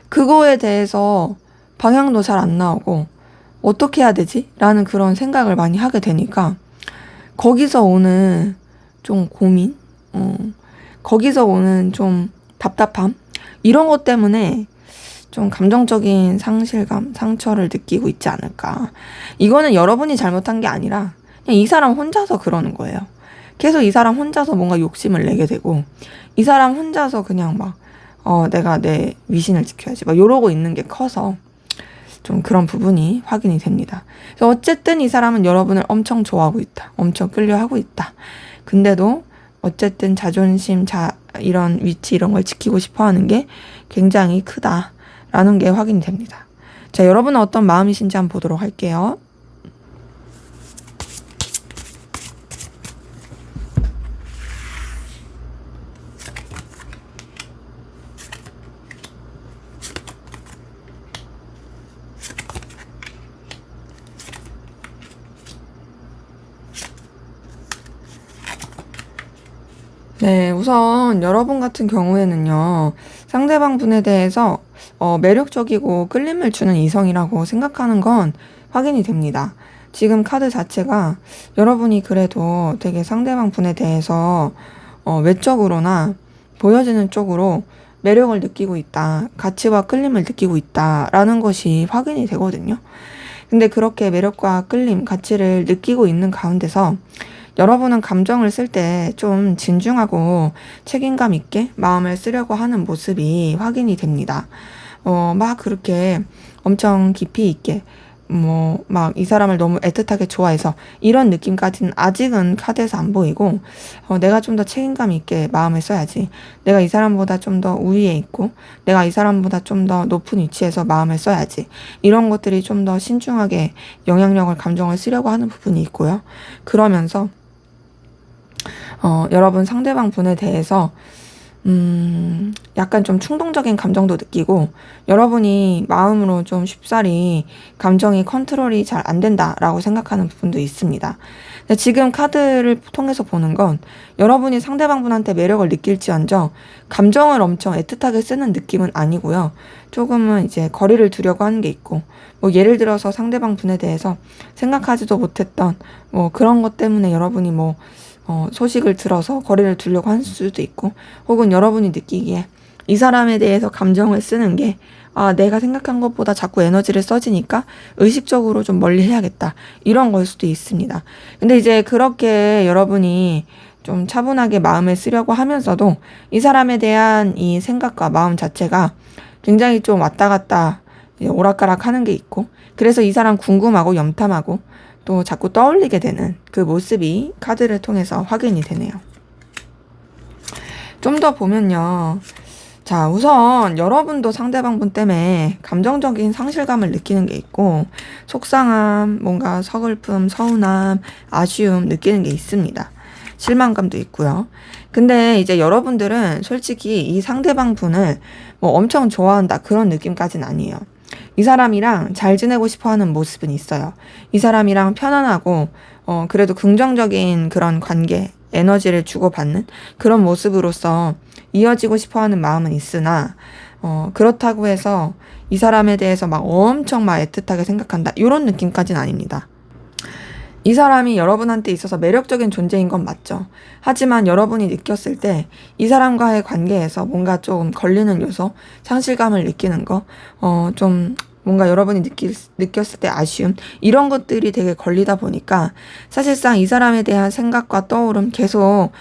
그거에 대해서 방향도 잘 안 나오고 어떻게 해야 되지? 라는 그런 생각을 많이 하게 되니까 거기서 오는 좀 고민, 거기서 오는 좀 답답함, 이런 것 때문에 좀 감정적인 상실감, 상처를 느끼고 있지 않을까. 이거는 여러분이 잘못한 게 아니라 그냥 이 사람 혼자서 그러는 거예요. 계속 이 사람 혼자서 뭔가 욕심을 내게 되고, 이 사람 혼자서 그냥 막 내가 내 위신을 지켜야지 막 이러고 있는 게 커서 좀 그런 부분이 확인이 됩니다. 그래서 어쨌든 이 사람은 여러분을 엄청 좋아하고 있다. 엄청 끌려하고 있다. 근데도 어쨌든 자존심, 이런 위치 이런 걸 지키고 싶어 하는 게 굉장히 크다라는 게 확인이 됩니다. 자, 여러분은 어떤 마음이신지 한번 보도록 할게요. 네, 우선 여러분 같은 경우에는요, 상대방 분에 대해서 매력적이고 끌림을 주는 이성이라고 생각하는 건 확인이 됩니다. 지금 카드 자체가 여러분이 그래도 되게 상대방 분에 대해서 외적으로나 보여지는 쪽으로 매력을 느끼고 있다, 가치와 끌림을 느끼고 있다라는 것이 확인이 되거든요. 근데 그렇게 매력과 끌림, 가치를 느끼고 있는 가운데서 여러분은 감정을 쓸 때 좀 진중하고 책임감 있게 마음을 쓰려고 하는 모습이 확인이 됩니다. 막 그렇게 엄청 깊이 있게, 막 이 사람을 너무 애틋하게 좋아해서 이런 느낌까지는 아직은 카드에서 안 보이고, 내가 좀 더 책임감 있게 마음을 써야지. 내가 이 사람보다 좀 더 우위에 있고, 내가 이 사람보다 좀 더 높은 위치에서 마음을 써야지. 이런 것들이 좀 더 신중하게 영향력을, 감정을 쓰려고 하는 부분이 있고요. 그러면서 여러분 상대방 분에 대해서 약간 좀 충동적인 감정도 느끼고, 여러분이 마음으로 좀 쉽사리 감정이 컨트롤이 잘 안 된다라고 생각하는 부분도 있습니다. 근데 지금 카드를 통해서 보는 건 여러분이 상대방 분한테 매력을 느낄지언정 감정을 엄청 애틋하게 쓰는 느낌은 아니고요. 조금은 이제 거리를 두려고 하는 게 있고, 예를 들어서 상대방 분에 대해서 생각하지도 못했던 그런 것 때문에 여러분이 소식을 들어서 거리를 두려고 할 수도 있고, 혹은 여러분이 느끼기에 이 사람에 대해서 감정을 쓰는 게 내가 생각한 것보다 자꾸 에너지를 써지니까 의식적으로 좀 멀리 해야겠다, 이런 걸 수도 있습니다. 근데 이제 그렇게 여러분이 좀 차분하게 마음을 쓰려고 하면서도 이 사람에 대한 이 생각과 마음 자체가 굉장히 좀 왔다 갔다 오락가락 하는 게 있고, 그래서 이 사람 궁금하고 염탐하고 또 자꾸 떠올리게 되는 그 모습이 카드를 통해서 확인이 되네요. 좀 더 보면요. 자, 우선 여러분도 상대방 분 때문에 감정적인 상실감을 느끼는 게 있고, 속상함, 뭔가 서글픔, 서운함, 아쉬움 느끼는 게 있습니다. 실망감도 있고요. 근데 이제 여러분들은 솔직히 이 상대방 분을 엄청 좋아한다, 그런 느낌까지는 아니에요. 이 사람이랑 잘 지내고 싶어 하는 모습은 있어요. 이 사람이랑 편안하고, 그래도 긍정적인 그런 관계, 에너지를 주고받는 그런 모습으로서 이어지고 싶어 하는 마음은 있으나, 그렇다고 해서 이 사람에 대해서 막 엄청 막 애틋하게 생각한다, 이런 느낌까지는 아닙니다. 이 사람이 여러분한테 있어서 매력적인 존재인 건 맞죠. 하지만 여러분이 느꼈을 때 이 사람과의 관계에서 뭔가 좀 걸리는 요소, 상실감을 느끼는 거, 좀 뭔가 여러분이 느꼈을 때 아쉬움, 이런 것들이 되게 걸리다 보니까 사실상 이 사람에 대한 생각과 떠오름 계속,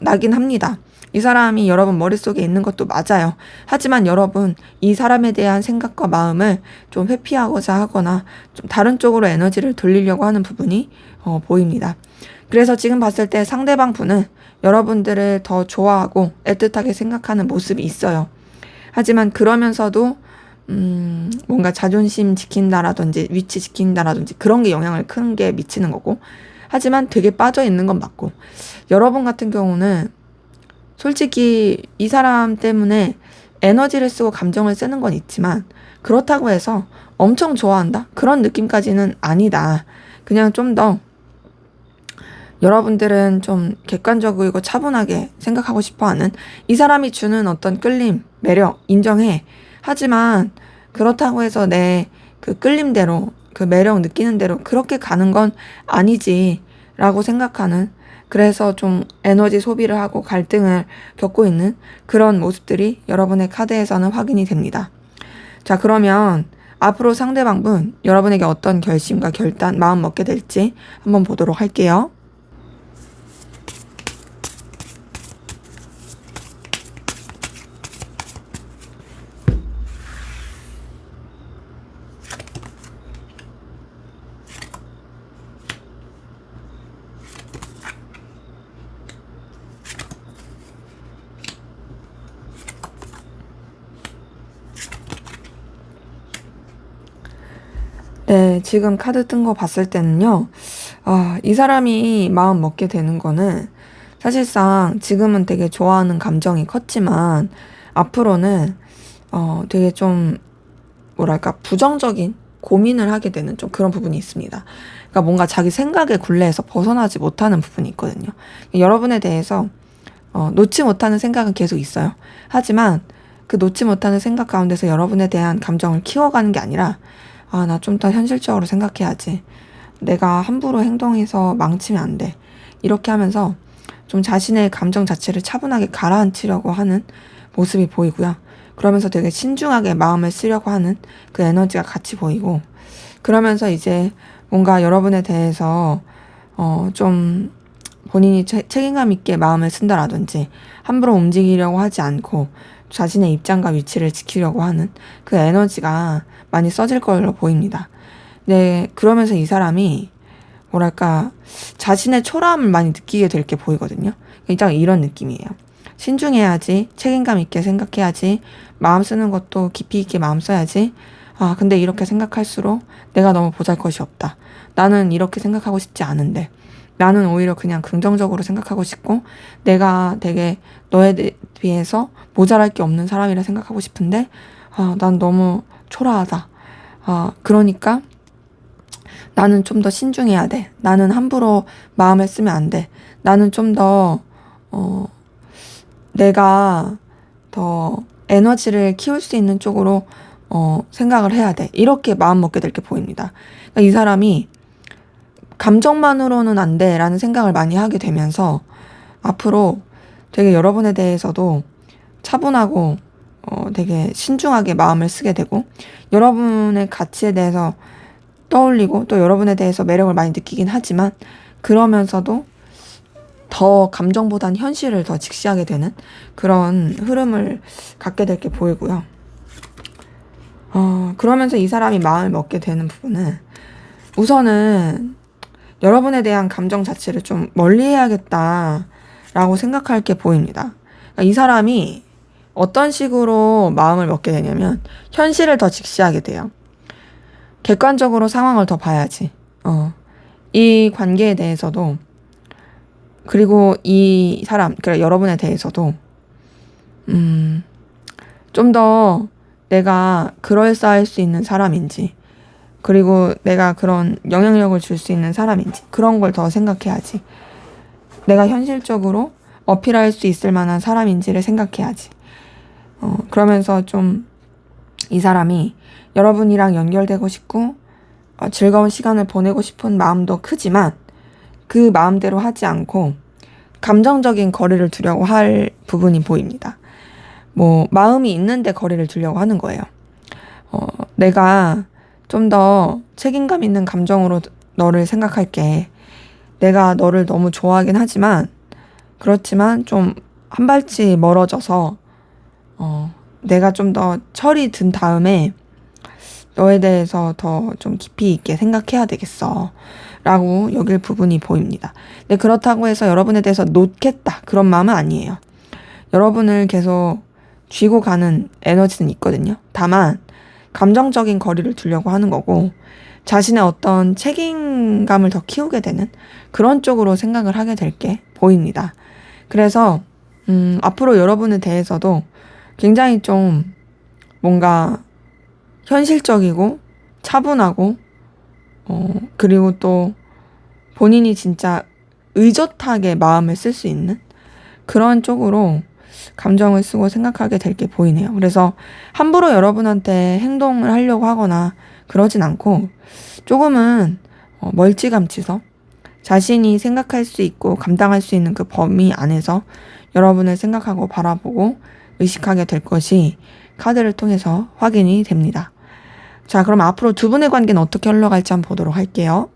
나긴 합니다. 이 사람이 여러분 머릿속에 있는 것도 맞아요. 하지만 여러분, 이 사람에 대한 생각과 마음을 좀 회피하고자 하거나 좀 다른 쪽으로 에너지를 돌리려고 하는 부분이 보입니다. 그래서 지금 봤을 때 상대방 분은 여러분들을 더 좋아하고 애틋하게 생각하는 모습이 있어요. 하지만 그러면서도 뭔가 자존심 지킨다라든지 위치 지킨다라든지 그런 게 영향을 큰 게 미치는 거고, 하지만 되게 빠져 있는 건 맞고, 여러분 같은 경우는 솔직히 이 사람 때문에 에너지를 쓰고 감정을 쓰는 건 있지만 그렇다고 해서 엄청 좋아한다? 그런 느낌까지는 아니다. 그냥 좀 더 여러분들은 좀 객관적이고 차분하게 생각하고 싶어 하는, 이 사람이 주는 어떤 끌림, 매력, 인정해. 하지만 그렇다고 해서 내 그 끌림대로, 그 매력 느끼는 대로 그렇게 가는 건 아니지 라고 생각하는, 그래서 좀 에너지 소비를 하고 갈등을 겪고 있는 그런 모습들이 여러분의 카드에서는 확인이 됩니다. 자, 그러면 앞으로 상대방분 여러분에게 어떤 결심과 결단, 마음 먹게 될지 한번 보도록 할게요. 네, 지금 카드 뜬 거 봤을 때는요, 이 사람이 마음 먹게 되는 거는 사실상 지금은 되게 좋아하는 감정이 컸지만 앞으로는 되게 좀 뭐랄까 부정적인 고민을 하게 되는 좀 그런 부분이 있습니다. 그러니까 뭔가 자기 생각의 굴레에서 벗어나지 못하는 부분이 있거든요. 여러분에 대해서 놓지 못하는 생각은 계속 있어요. 하지만 그 놓지 못하는 생각 가운데서 여러분에 대한 감정을 키워가는 게 아니라, 나 좀 더 현실적으로 생각해야지. 내가 함부로 행동해서 망치면 안 돼. 이렇게 하면서 좀 자신의 감정 자체를 차분하게 가라앉히려고 하는 모습이 보이고요. 그러면서 되게 신중하게 마음을 쓰려고 하는 그 에너지가 같이 보이고, 그러면서 이제 뭔가 여러분에 대해서 좀 본인이 책임감 있게 마음을 쓴다라든지 함부로 움직이려고 하지 않고 자신의 입장과 위치를 지키려고 하는 그 에너지가 많이 써질 걸로 보입니다. 네, 그러면서 이 사람이 뭐랄까 자신의 초라함을 많이 느끼게 될 게 보이거든요. 일단 이런 느낌이에요. 신중해야지, 책임감 있게 생각해야지, 마음 쓰는 것도 깊이 있게 마음 써야지. 근데 이렇게 생각할수록 내가 너무 보잘것이 없다. 나는 이렇게 생각하고 싶지 않은데. 나는 오히려 그냥 긍정적으로 생각하고 싶고, 내가 되게 너에 비해서 모자랄 게 없는 사람이라 생각하고 싶은데, 난 너무 초라하다. 그러니까 나는 좀 더 신중해야 돼. 나는 함부로 마음을 쓰면 안 돼. 나는 좀 더, 내가 더 에너지를 키울 수 있는 쪽으로, 생각을 해야 돼. 이렇게 마음 먹게 될 게 보입니다. 그러니까 이 사람이 감정만으로는 안 돼 라는 생각을 많이 하게 되면서 앞으로 되게 여러분에 대해서도 차분하고 되게 신중하게 마음을 쓰게 되고, 여러분의 가치에 대해서 떠올리고 또 여러분에 대해서 매력을 많이 느끼긴 하지만 그러면서도 더 감정보단 현실을 더 직시하게 되는 그런 흐름을 갖게 될 게 보이고요. 그러면서 이 사람이 마음을 먹게 되는 부분은 우선은 여러분에 대한 감정 자체를 좀 멀리 해야겠다라고 생각할 게 보입니다. 그러니까 이 사람이 어떤 식으로 마음을 먹게 되냐면 현실을 더 직시하게 돼요. 객관적으로 상황을 더 봐야지. 이 관계에 대해서도, 그리고 이 사람, 그러니까 여러분에 대해서도 좀 더 내가 그럴싸할 수 있는 사람인지, 그리고 내가 그런 영향력을 줄 수 있는 사람인지 그런 걸 더 생각해야지. 내가 현실적으로 어필할 수 있을 만한 사람인지를 생각해야지. 그러면서 좀 이 사람이 여러분이랑 연결되고 싶고 즐거운 시간을 보내고 싶은 마음도 크지만 그 마음대로 하지 않고 감정적인 거리를 두려고 할 부분이 보입니다. 마음이 있는데 거리를 두려고 하는 거예요. 내가 좀 더 책임감 있는 감정으로 너를 생각할게. 내가 너를 너무 좋아하긴 하지만, 그렇지만 좀 한 발치 멀어져서, 내가 좀 더 철이 든 다음에 너에 대해서 더 좀 깊이 있게 생각해야 되겠어. 라고 여길 부분이 보입니다. 근데 그렇다고 해서 여러분에 대해서 놓겠다. 그런 마음은 아니에요. 여러분을 계속 쥐고 가는 에너지는 있거든요. 다만, 감정적인 거리를 두려고 하는 거고, 자신의 어떤 책임감을 더 키우게 되는 그런 쪽으로 생각을 하게 될 게 보입니다. 그래서, 앞으로 여러분에 대해서도 굉장히 좀 뭔가 현실적이고 차분하고, 그리고 또 본인이 진짜 의젓하게 마음을 쓸 수 있는 그런 쪽으로 감정을 쓰고 생각하게 될 게 보이네요. 그래서 함부로 여러분한테 행동을 하려고 하거나 그러진 않고 조금은 멀찌감치서 자신이 생각할 수 있고 감당할 수 있는 그 범위 안에서 여러분을 생각하고 바라보고 의식하게 될 것이 카드를 통해서 확인이 됩니다. 자, 그럼 앞으로 두 분의 관계는 어떻게 흘러갈지 한번 보도록 할게요.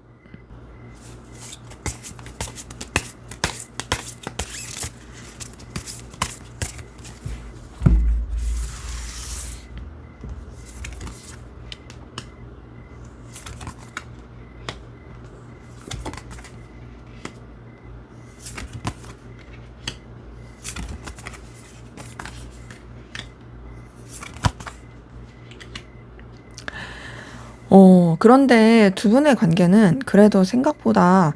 그런데 두 분의 관계는 그래도 생각보다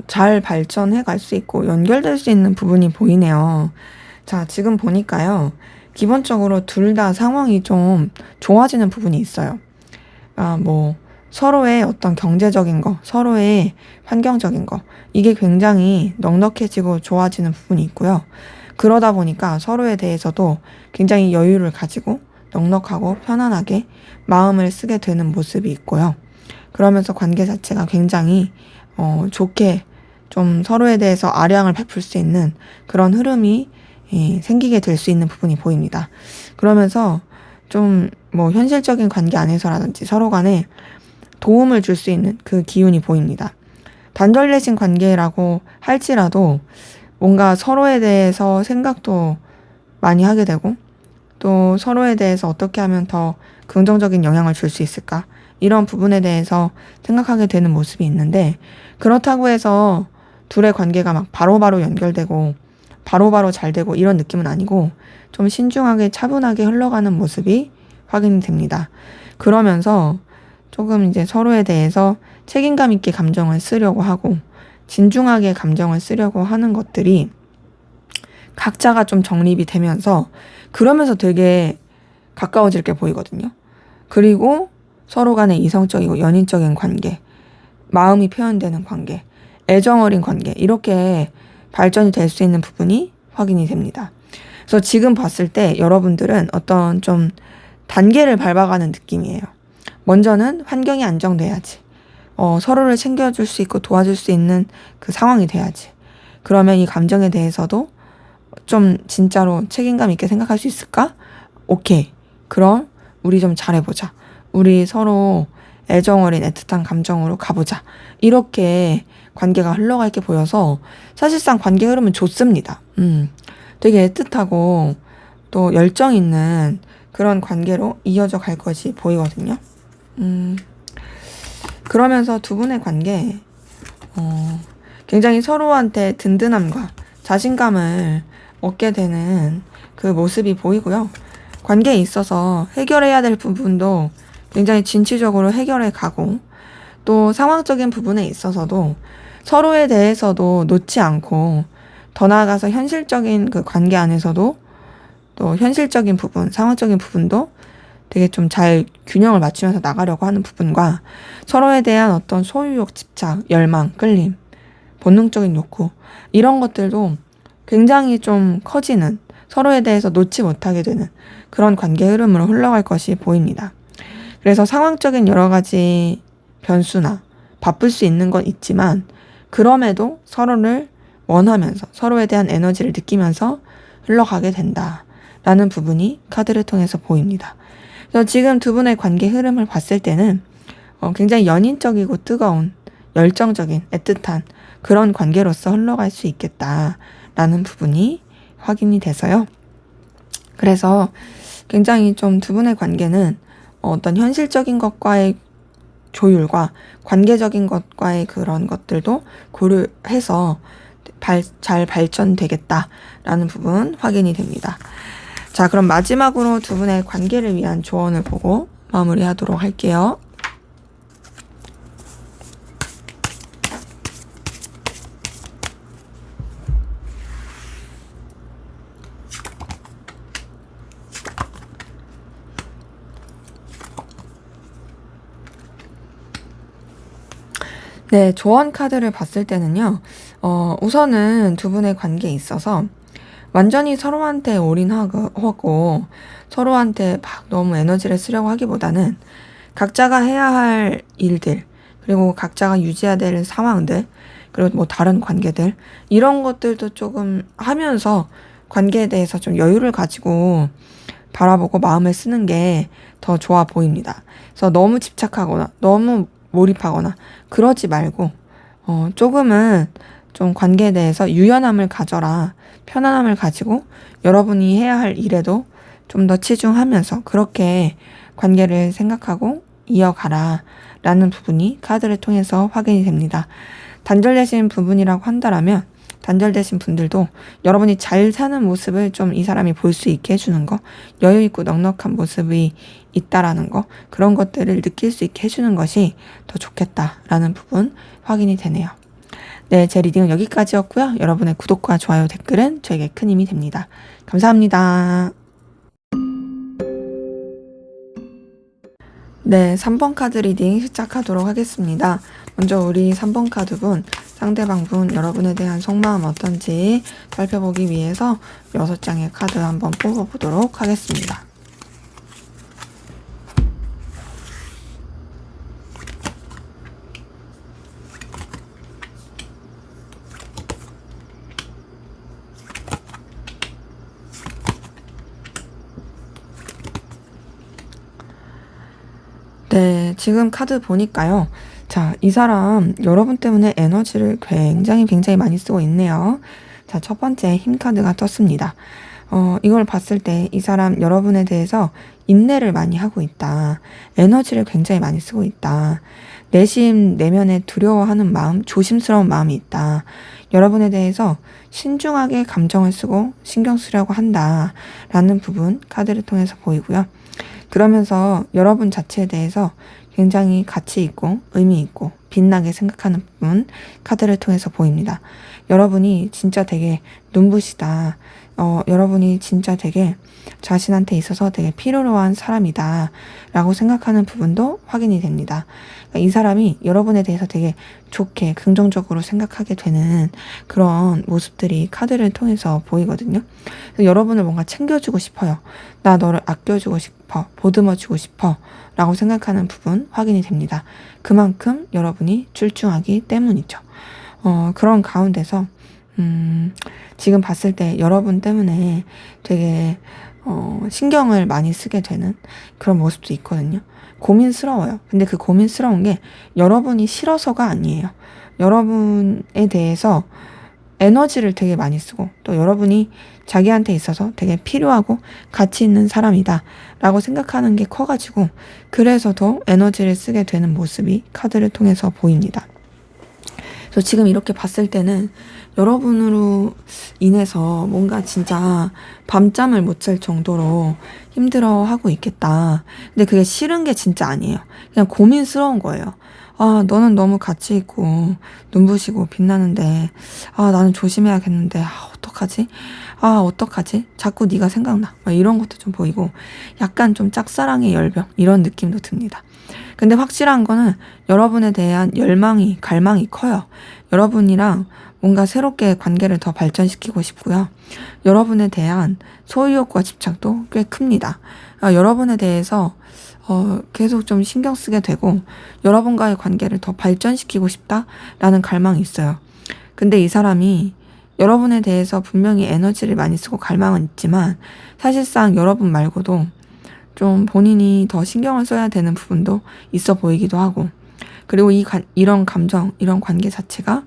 잘 발전해 갈 수 있고 연결될 수 있는 부분이 보이네요. 자, 지금 보니까요. 기본적으로 둘 다 상황이 좀 좋아지는 부분이 있어요. 서로의 어떤 경제적인 거, 서로의 환경적인 거, 이게 굉장히 넉넉해지고 좋아지는 부분이 있고요. 그러다 보니까 서로에 대해서도 굉장히 여유를 가지고 넉넉하고 편안하게 마음을 쓰게 되는 모습이 있고요. 그러면서 관계 자체가 굉장히 좋게 좀 서로에 대해서 아량을 베풀 수 있는 그런 흐름이 생기게 될 수 있는 부분이 보입니다. 그러면서 좀 현실적인 관계 안에서라든지 서로 간에 도움을 줄 수 있는 그 기운이 보입니다. 단절되신 관계라고 할지라도 뭔가 서로에 대해서 생각도 많이 하게 되고 또 서로에 대해서 어떻게 하면 더 긍정적인 영향을 줄 수 있을까? 이런 부분에 대해서 생각하게 되는 모습이 있는데 그렇다고 해서 둘의 관계가 막 바로바로 연결되고 바로바로 잘 되고 이런 느낌은 아니고 좀 신중하게 차분하게 흘러가는 모습이 확인이 됩니다. 그러면서 조금 이제 서로에 대해서 책임감 있게 감정을 쓰려고 하고 진중하게 감정을 쓰려고 하는 것들이 각자가 좀 정립이 되면서 그러면서 되게 가까워질 게 보이거든요. 그리고 서로 간의 이성적이고 연인적인 관계, 마음이 표현되는 관계, 애정 어린 관계 이렇게 발전이 될 수 있는 부분이 확인이 됩니다. 그래서 지금 봤을 때 여러분들은 어떤 좀 단계를 밟아가는 느낌이에요. 먼저는 환경이 안정돼야지. 서로를 챙겨줄 수 있고 도와줄 수 있는 그 상황이 돼야지. 그러면 이 감정에 대해서도 좀 진짜로 책임감 있게 생각할 수 있을까? 오케이. 그럼 우리 좀 잘해보자. 우리 서로 애정 어린 애틋한 감정으로 가보자. 이렇게 관계가 흘러갈 게 보여서 사실상 관계 흐름은 좋습니다. 되게 애틋하고 또 열정 있는 그런 관계로 이어져 갈 것이 보이거든요. 그러면서 두 분의 관계 굉장히 서로한테 든든함과 자신감을 얻게 되는 그 모습이 보이고요. 관계에 있어서 해결해야 될 부분도 굉장히 진취적으로 해결해 가고 또 상황적인 부분에 있어서도 서로에 대해서도 놓지 않고 더 나아가서 현실적인 그 관계 안에서도 또 현실적인 부분, 상황적인 부분도 되게 좀 잘 균형을 맞추면서 나가려고 하는 부분과 서로에 대한 어떤 소유욕, 집착, 열망, 끌림, 본능적인 욕구 이런 것들도 굉장히 좀 커지는 서로에 대해서 놓지 못하게 되는 그런 관계 흐름으로 흘러갈 것이 보입니다. 그래서 상황적인 여러 가지 변수나 바쁠 수 있는 건 있지만 그럼에도 서로를 원하면서 서로에 대한 에너지를 느끼면서 흘러가게 된다라는 부분이 카드를 통해서 보입니다. 그래서 지금 두 분의 관계 흐름을 봤을 때는 굉장히 연인적이고 뜨거운 열정적인 애틋한 그런 관계로서 흘러갈 수 있겠다라는 부분이 확인이 돼서요. 그래서 굉장히 좀 두 분의 관계는 어떤 현실적인 것과의 조율과 관계적인 것과의 그런 것들도 고려해서 잘 발전되겠다라는 부분 확인이 됩니다. 자, 그럼 마지막으로 두 분의 관계를 위한 조언을 보고 마무리하도록 할게요. 네, 조언 카드를 봤을 때는요, 우선은 두 분의 관계에 있어서 완전히 서로한테 올인하고 서로한테 막 너무 에너지를 쓰려고 하기보다는 각자가 해야 할 일들, 그리고 각자가 유지해야 될 상황들, 그리고 뭐 다른 관계들, 이런 것들도 조금 하면서 관계에 대해서 좀 여유를 가지고 바라보고 마음을 쓰는 게 더 좋아 보입니다. 그래서 너무 집착하거나 너무 몰입하거나 그러지 말고 조금은 좀 관계에 대해서 유연함을 가져라. 편안함을 가지고 여러분이 해야 할 일에도 좀 더 치중하면서 그렇게 관계를 생각하고 이어가라 라는 부분이 카드를 통해서 확인이 됩니다. 단절되신 부분이라고 한다라면 단절되신 분들도 여러분이 잘 사는 모습을 좀 이 사람이 볼 수 있게 해주는 거, 여유 있고 넉넉한 모습이 있다라는 거, 그런 것들을 느낄 수 있게 해주는 것이 더 좋겠다라는 부분 확인이 되네요. 네, 제 리딩은 여기까지였고요. 여러분의 구독과 좋아요, 댓글은 저에게 큰 힘이 됩니다. 감사합니다. 네, 3번 카드 리딩 시작하도록 하겠습니다. 먼저 우리 3번 카드분, 상대방분, 여러분에 대한 속마음 어떤지 살펴보기 위해서 6장의 카드 한번 뽑아보도록 하겠습니다. 네, 지금 카드 보니까요. 자, 이 사람 여러분 때문에 에너지를 굉장히 많이 쓰고 있네요. 자, 첫 번째 힘 카드가 떴습니다. 이걸 봤을 때 이 사람 여러분에 대해서 인내를 많이 하고 있다. 에너지를 굉장히 많이 쓰고 있다. 내심 내면에 두려워하는 마음, 조심스러운 마음이 있다. 여러분에 대해서 신중하게 감정을 쓰고 신경 쓰려고 한다. 라는 부분 카드를 통해서 보이고요. 그러면서 여러분 자체에 대해서 굉장히 가치 있고 의미 있고 빛나게 생각하는 부분 카드를 통해서 보입니다. 여러분이 진짜 되게 눈부시다. 여러분이 진짜 되게 자신한테 있어서 되게 필요로 한 사람이다 라고 생각하는 부분도 확인이 됩니다. 그러니까 이 사람이 여러분에 대해서 되게 좋게 긍정적으로 생각하게 되는 그런 모습들이 카드를 통해서 보이거든요. 그래서 여러분을 뭔가 챙겨주고 싶어요. 나 너를 아껴주고 싶어. 보듬어주고 싶어 라고 생각하는 부분 확인이 됩니다. 그만큼 여러분이 출중하기 때문이죠. 그런 가운데서 지금 봤을 때 여러분 때문에 되게 신경을 많이 쓰게 되는 그런 모습도 있거든요. 고민스러워요. 근데 그 고민스러운 게 여러분이 싫어서가 아니에요. 여러분에 대해서 에너지를 되게 많이 쓰고 또 여러분이 자기한테 있어서 되게 필요하고 가치 있는 사람이다 라고 생각하는 게 커가지고 그래서 더 에너지를 쓰게 되는 모습이 카드를 통해서 보입니다. 그래서 지금 이렇게 봤을 때는 여러분으로 인해서 뭔가 진짜 밤잠을 못 잘 정도로 힘들어하고 있겠다. 근데 그게 싫은 게 진짜 아니에요. 그냥 고민스러운 거예요. 아, 너는 너무 가치 있고 눈부시고 빛나는데 나는 조심해야겠는데 어떡하지? 어떡하지? 자꾸 네가 생각나. 막 이런 것도 좀 보이고 약간 좀 짝사랑의 열병 이런 느낌도 듭니다. 근데 확실한 거는 여러분에 대한 갈망이 커요. 여러분이랑 뭔가 새롭게 관계를 더 발전시키고 싶고요. 여러분에 대한 소유욕과 집착도 꽤 큽니다. 여러분에 대해서 계속 좀 신경 쓰게 되고 여러분과의 관계를 더 발전시키고 싶다라는 갈망이 있어요. 근데 이 사람이 여러분에 대해서 분명히 에너지를 많이 쓰고 갈망은 있지만 사실상 여러분 말고도 좀 본인이 더 신경을 써야 되는 부분도 있어 보이기도 하고, 그리고 이런 감정, 이런 관계 자체가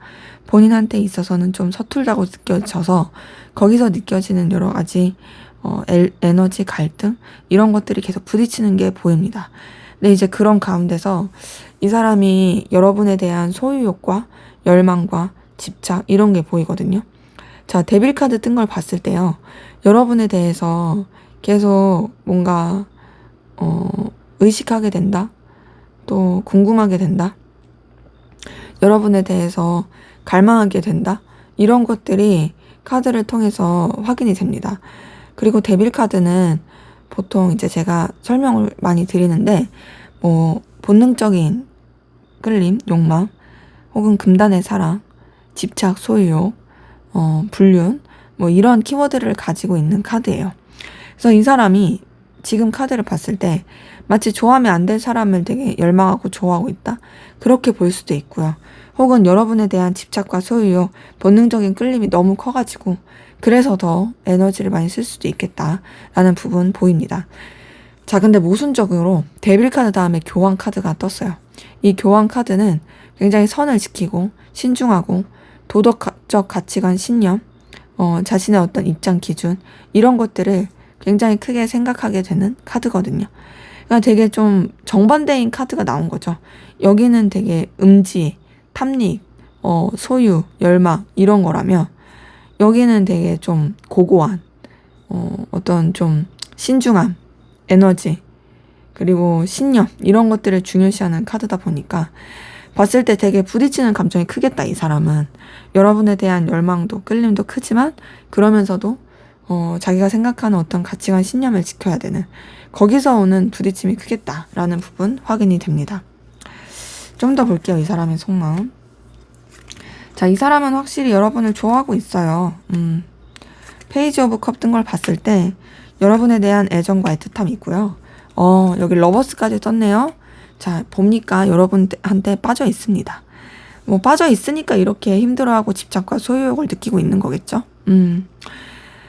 본인한테 있어서는 좀 서툴다고 느껴져서 거기서 느껴지는 여러 가지 에너지 갈등 이런 것들이 계속 부딪히는 게 보입니다. 근데 이제 그런 가운데서 이 사람이 여러분에 대한 소유욕과 열망과 집착 이런 게 보이거든요. 자, 데빌 카드 뜬 걸 봤을 때요. 여러분에 대해서 계속 뭔가 의식하게 된다. 또 궁금하게 된다. 여러분에 대해서 갈망하게 된다. 이런 것들이 카드를 통해서 확인이 됩니다. 그리고 데빌 카드는 보통 이제 제가 설명을 많이 드리는데 뭐 본능적인 끌림, 욕망, 혹은 금단의 사랑, 집착, 소유욕, 불륜 뭐 이런 키워드를 가지고 있는 카드예요. 그래서 이 사람이 지금 카드를 봤을 때 마치 좋아하면 안 될 사람을 되게 열망하고 좋아하고 있다. 그렇게 볼 수도 있고요. 혹은 여러분에 대한 집착과 소유욕, 본능적인 끌림이 너무 커가지고 그래서 더 에너지를 많이 쓸 수도 있겠다라는 부분 보입니다. 자, 근데 모순적으로 데빌 카드 다음에 교황 카드가 떴어요. 이 교황 카드는 굉장히 선을 지키고 신중하고 도덕적 가치관, 신념, 자신의 어떤 입장 기준 이런 것들을 굉장히 크게 생각하게 되는 카드거든요. 그러니까 되게 좀 정반대인 카드가 나온 거죠. 여기는 되게 음지, 탐닉, 소유, 열망 이런 거라면 여기는 되게 좀 고고한 어떤 좀 신중함, 에너지 그리고 신념 이런 것들을 중요시하는 카드다 보니까 봤을 때 되게 부딪히는 감정이 크겠다. 이 사람은 여러분에 대한 열망도 끌림도 크지만 그러면서도 자기가 생각하는 어떤 가치관 신념을 지켜야 되는 거기서 오는 부딪힘이 크겠다라는 부분 확인이 됩니다. 좀 더 볼게요. 이 사람의 속마음. 자, 이 사람은 확실히 여러분을 좋아하고 있어요. 페이지 오브 컵 뜬 걸 봤을 때 여러분에 대한 애정과 애틋함이 있고요. 여기 러버스까지 떴네요. 자, 봅니까? 여러분한테 빠져 있습니다. 뭐 빠져 있으니까 이렇게 힘들어하고 집착과 소유욕을 느끼고 있는 거겠죠?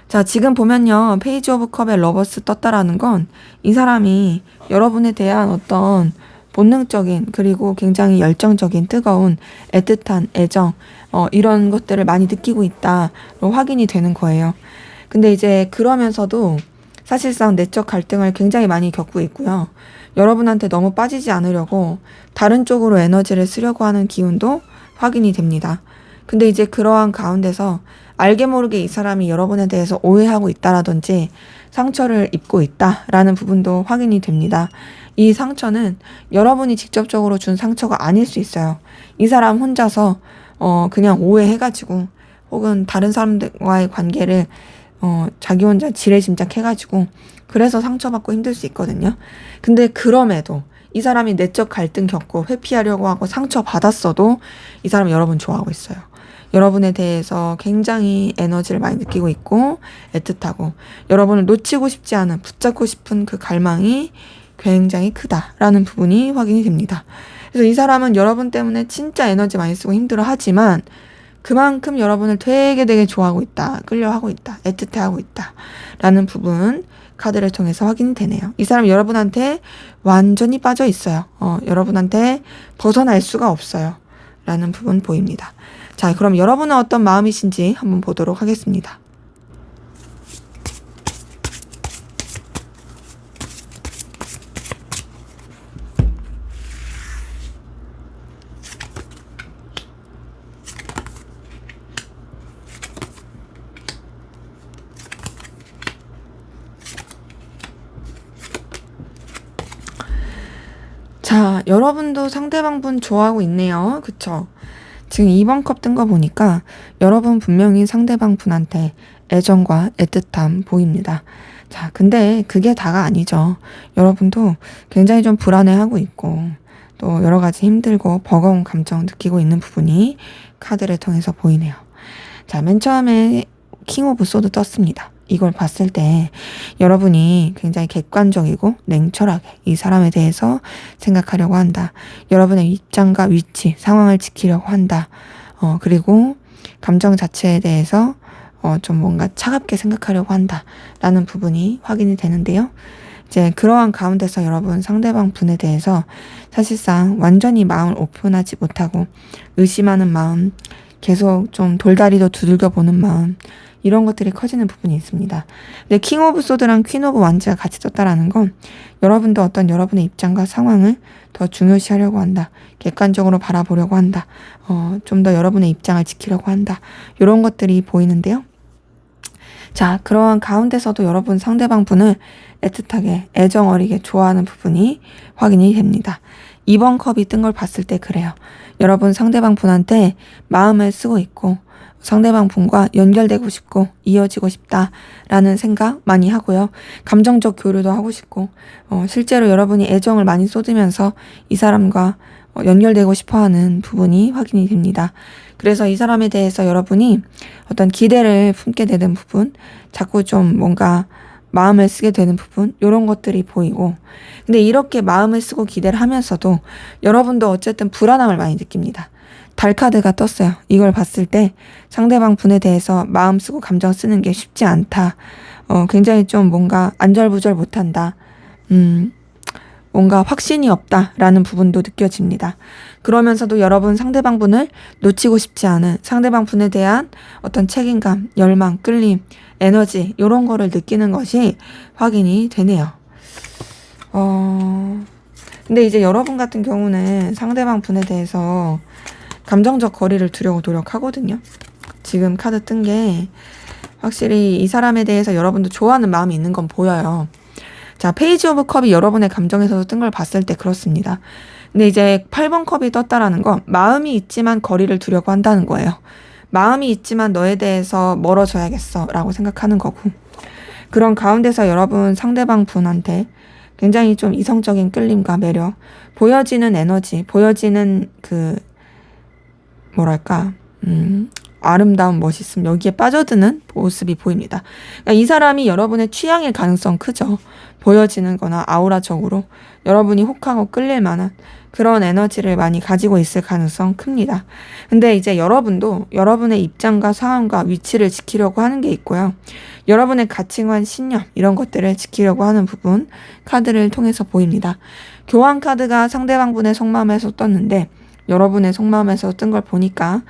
자, 지금 보면요. 페이지 오브 컵에 러버스 떴다라는 건 이 사람이 여러분에 대한 어떤 본능적인 그리고 굉장히 열정적인 뜨거운 애틋한 애정 이런 것들을 많이 느끼고 있다로 확인이 되는 거예요. 근데 이제 그러면서도 사실상 내적 갈등을 굉장히 많이 겪고 있고요. 여러분한테 너무 빠지지 않으려고 다른 쪽으로 에너지를 쓰려고 하는 기운도 확인이 됩니다. 근데 이제 그러한 가운데서 알게 모르게 이 사람이 여러분에 대해서 오해하고 있다라든지 상처를 입고 있다라는 부분도 확인이 됩니다. 이 상처는 여러분이 직접적으로 준 상처가 아닐 수 있어요. 이 사람 혼자서 그냥 오해해가지고 혹은 다른 사람들과의 관계를 자기 혼자 지레짐작해가지고 그래서 상처받고 힘들 수 있거든요. 근데 그럼에도 이 사람이 내적 갈등 겪고 회피하려고 하고 상처받았어도 이 사람 여러분 좋아하고 있어요. 여러분에 대해서 굉장히 에너지를 많이 느끼고 있고 애틋하고 여러분을 놓치고 싶지 않은 붙잡고 싶은 그 갈망이 굉장히 크다라는 부분이 확인이 됩니다. 그래서 이 사람은 여러분 때문에 진짜 에너지 많이 쓰고 힘들어하지만 그만큼 여러분을 되게 좋아하고 있다, 끌려하고 있다, 애틋해하고 있다 라는 부분 카드를 통해서 확인이 되네요. 이 사람 여러분한테 완전히 빠져 있어요. 여러분한테 벗어날 수가 없어요 라는 부분 보입니다. 자, 그럼 여러분은 어떤 마음이신지 한번 보도록 하겠습니다. 자, 여러분도 상대방 분 좋아하고 있네요. 그쵸? 지금 2번 컵 뜬 거 보니까 여러분 분명히 상대방 분한테 애정과 애틋함 보입니다. 자, 근데 그게 다가 아니죠. 여러분도 굉장히 좀 불안해하고 있고 또 여러 가지 힘들고 버거운 감정 느끼고 있는 부분이 카드를 통해서 보이네요. 자, 맨 처음에 킹 오브 소드 떴습니다. 이걸 봤을 때 여러분이 굉장히 객관적이고 냉철하게 이 사람에 대해서 생각하려고 한다. 여러분의 입장과 위치, 상황을 지키려고 한다. 그리고 감정 자체에 대해서 좀 뭔가 차갑게 생각하려고 한다. 라는 부분이 확인이 되는데요. 이제 그러한 가운데서 여러분 상대방 분에 대해서 사실상 완전히 마음을 오픈하지 못하고 의심하는 마음, 계속 좀 돌다리도 두들겨 보는 마음, 이런 것들이 커지는 부분이 있습니다. 근데 킹 오브 소드랑 퀸 오브 완즈가 같이 떴다라는 건 여러분도 어떤 여러분의 입장과 상황을 더 중요시하려고 한다. 객관적으로 바라보려고 한다. 좀 더 여러분의 입장을 지키려고 한다. 이런 것들이 보이는데요. 자, 그러한 가운데서도 여러분 상대방 분을 애틋하게 애정 어리게 좋아하는 부분이 확인이 됩니다. 2번 컵이 뜬 걸 봤을 때 그래요. 여러분 상대방 분한테 마음을 쓰고 있고 상대방 분과 연결되고 싶고 이어지고 싶다라는 생각 많이 하고요. 감정적 교류도 하고 싶고 실제로 여러분이 애정을 많이 쏟으면서 이 사람과 연결되고 싶어하는 부분이 확인이 됩니다. 그래서 이 사람에 대해서 여러분이 어떤 기대를 품게 되는 부분, 자꾸 좀 뭔가 마음을 쓰게 되는 부분, 이런 것들이 보이고, 근데 이렇게 마음을 쓰고 기대를 하면서도 여러분도 어쨌든 불안함을 많이 느낍니다. 달 카드가 떴어요. 이걸 봤을 때 상대방 분에 대해서 마음 쓰고 감정 쓰는 게 쉽지 않다. 굉장히 좀 뭔가 안절부절 못한다. 뭔가 확신이 없다라는 부분도 느껴집니다. 그러면서도 여러분 상대방 분을 놓치고 싶지 않은 상대방 분에 대한 어떤 책임감, 열망, 끌림, 에너지 이런 거를 느끼는 것이 확인이 되네요. 근데 이제 여러분 같은 경우는 상대방 분에 대해서 감정적 거리를 두려고 노력하거든요. 지금 카드 뜬 게 확실히 이 사람에 대해서 여러분도 좋아하는 마음이 있는 건 보여요. 자, 페이지 오브 컵이 여러분의 감정에서도 뜬 걸 봤을 때 그렇습니다. 근데 이제 8번 컵이 떴다라는 건 마음이 있지만 거리를 두려고 한다는 거예요. 마음이 있지만 너에 대해서 멀어져야겠어 라고 생각하는 거고, 그런 가운데서 여러분 상대방 분한테 굉장히 좀 이성적인 끌림과 매력, 보여지는 에너지, 보여지는 뭐랄까 아름다움, 멋있음, 여기에 빠져드는 모습이 보입니다. 그러니까 이 사람이 여러분의 취향일 가능성 크죠. 보여지는 거나 아우라적으로 여러분이 혹하고 끌릴 만한 그런 에너지를 많이 가지고 있을 가능성 큽니다. 근데 이제 여러분도 여러분의 입장과 상황과 위치를 지키려고 하는 게 있고요. 여러분의 가치관, 신념 이런 것들을 지키려고 하는 부분 카드를 통해서 보입니다. 교환 카드가 상대방 분의 속마음에서 떴는데 여러분의 속마음에서 뜬 걸 보니까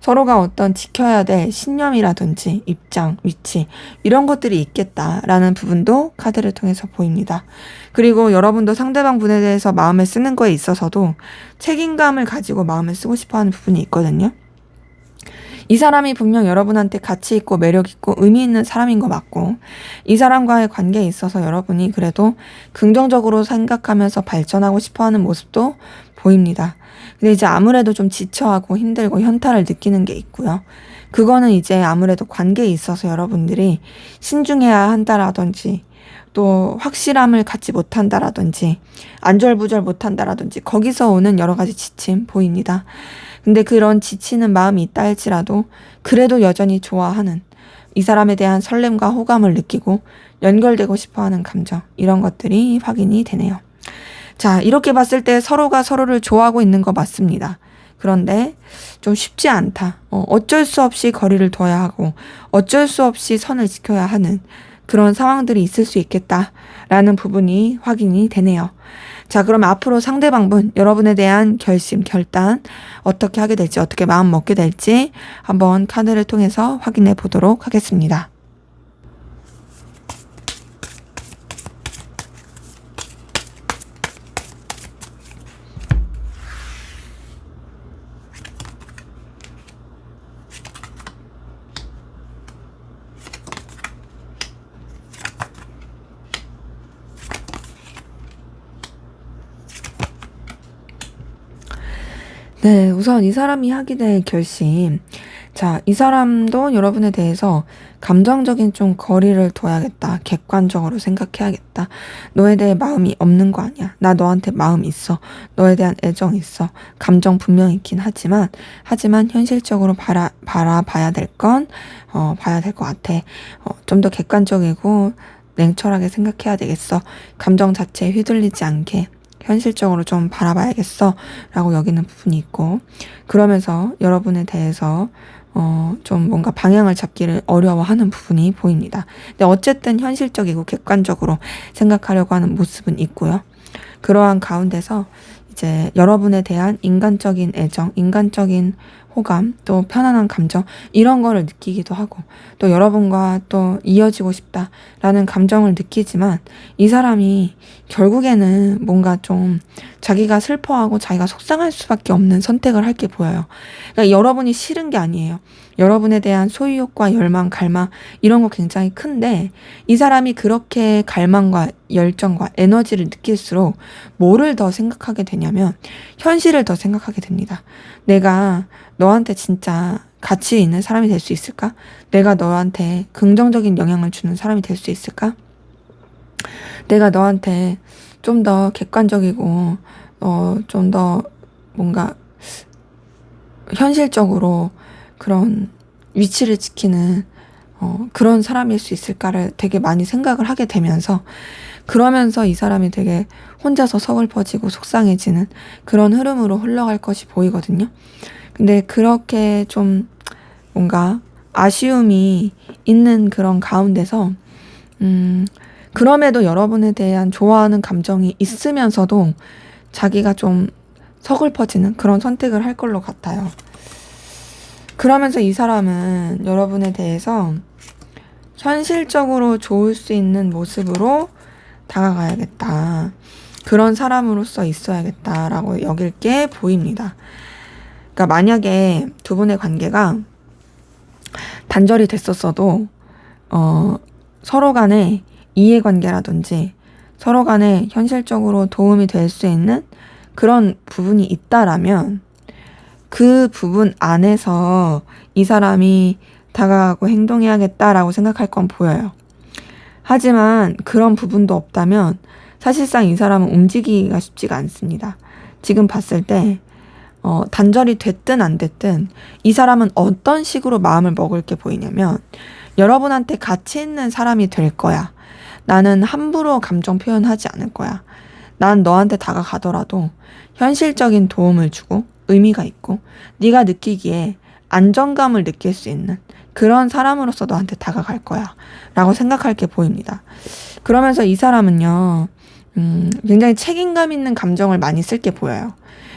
서로가 어떤 지켜야 될 신념이라든지 입장, 위치 이런 것들이 있겠다라는 부분도 카드를 통해서 보입니다. 그리고 여러분도 상대방 분에 대해서 마음을 쓰는 거에 있어서도 책임감을 가지고 마음을 쓰고 싶어하는 부분이 있거든요. 이 사람이 분명 여러분한테 가치 있고 매력 있고 의미 있는 사람인 거 맞고, 이 사람과의 관계에 있어서 여러분이 그래도 긍정적으로 생각하면서 발전하고 싶어하는 모습도 보입니다. 근데 이제 아무래도 좀 지쳐하고 힘들고 현타를 느끼는 게 있고요. 그거는 이제 아무래도 관계에 있어서 여러분들이 신중해야 한다라든지 또 확실함을 갖지 못한다라든지 안절부절 못한다라든지 거기서 오는 여러 가지 지침 보입니다. 근데 그런 지치는 마음이 있다 할지라도 그래도 여전히 좋아하는, 이 사람에 대한 설렘과 호감을 느끼고 연결되고 싶어하는 감정, 이런 것들이 확인이 되네요. 자, 이렇게 봤을 때 서로가 서로를 좋아하고 있는 거 맞습니다. 그런데 좀 쉽지 않다. 어쩔 수 없이 거리를 둬야 하고 어쩔 수 없이 선을 지켜야 하는 그런 상황들이 있을 수 있겠다라는 부분이 확인이 되네요. 자, 그러면 앞으로 상대방분 여러분에 대한 결심, 결단 어떻게 하게 될지, 어떻게 마음 먹게 될지 한번 카드를 통해서 확인해 보도록 하겠습니다. 네, 우선 이 사람이 하게 될 결심. 자, 이 사람도 여러분에 대해서 감정적인 좀 거리를 둬야겠다. 객관적으로 생각해야겠다. 너에 대해 마음이 없는 거 아니야. 나 너한테 마음 있어. 너에 대한 애정 있어. 감정 분명히 있긴 하지만 현실적으로 바라봐야 될 건, 봐야 될 것 같아. 좀 더 객관적이고 냉철하게 생각해야 되겠어. 감정 자체에 휘둘리지 않게. 현실적으로 좀 바라봐야겠어. 라고 여기는 부분이 있고, 그러면서 여러분에 대해서 좀 뭔가 방향을 잡기를 어려워하는 부분이 보입니다. 근데 어쨌든 현실적이고 객관적으로 생각하려고 하는 모습은 있고요. 그러한 가운데서 이제 여러분에 대한 인간적인 애정, 인간적인 호감, 또 편안한 감정, 이런 거를 느끼기도 하고, 또 여러분과 또 이어지고 싶다라는 감정을 느끼지만, 이 사람이 결국에는 뭔가 좀 자기가 슬퍼하고 자기가 속상할 수밖에 없는 선택을 할 게 보여요. 그러니까 여러분이 싫은 게 아니에요. 여러분에 대한 소유욕과 열망, 갈망, 이런 거 굉장히 큰데, 이 사람이 그렇게 갈망과 열정과 에너지를 느낄수록 뭐를 더 생각하게 되냐면, 현실을 더 생각하게 됩니다. 내가 너한테 진짜 가치 있는 사람이 될 수 있을까? 내가 너한테 긍정적인 영향을 주는 사람이 될 수 있을까? 내가 너한테 좀 더 객관적이고, 좀 더 뭔가 현실적으로 그런 위치를 지키는 그런 사람일 수 있을까를 되게 많이 생각을 하게 되면서, 그러면서 이 사람이 되게 혼자서 서글퍼지고 속상해지는 그런 흐름으로 흘러갈 것이 보이거든요. 근데 그렇게 좀 뭔가 아쉬움이 있는 그런 가운데서, 그럼에도 여러분에 대한 좋아하는 감정이 있으면서도 자기가 좀 서글퍼지는 그런 선택을 할 걸로 같아요. 그러면서 이 사람은 여러분에 대해서 현실적으로 좋을 수 있는 모습으로 다가가야겠다. 그런 사람으로서 있어야겠다라고 여길 게 보입니다. 그러니까 만약에 두 분의 관계가 단절이 됐었어도 서로 간에 이해관계라든지 서로 간에 현실적으로 도움이 될 수 있는 그런 부분이 있다라면 그 부분 안에서 이 사람이 다가가고 행동해야겠다라고 생각할 건 보여요. 하지만 그런 부분도 없다면 사실상 이 사람은 움직이기가 쉽지가 않습니다. 지금 봤을 때 단절이 됐든 안 됐든 이 사람은 어떤 식으로 마음을 먹을 게 보이냐면, 여러분한테 가치 있는 사람이 될 거야. 나는 함부로 감정 표현하지 않을 거야. 난 너한테 다가가더라도 현실적인 도움을 주고 의미가 있고 네가 느끼기에 안정감을 느낄 수 있는 그런 사람으로서 너한테 다가갈 거야 라고 생각할 게 보입니다. 그러면서 이 사람은요, 굉장히 책임감 있는 감정을 많이 쓸 게 보여요.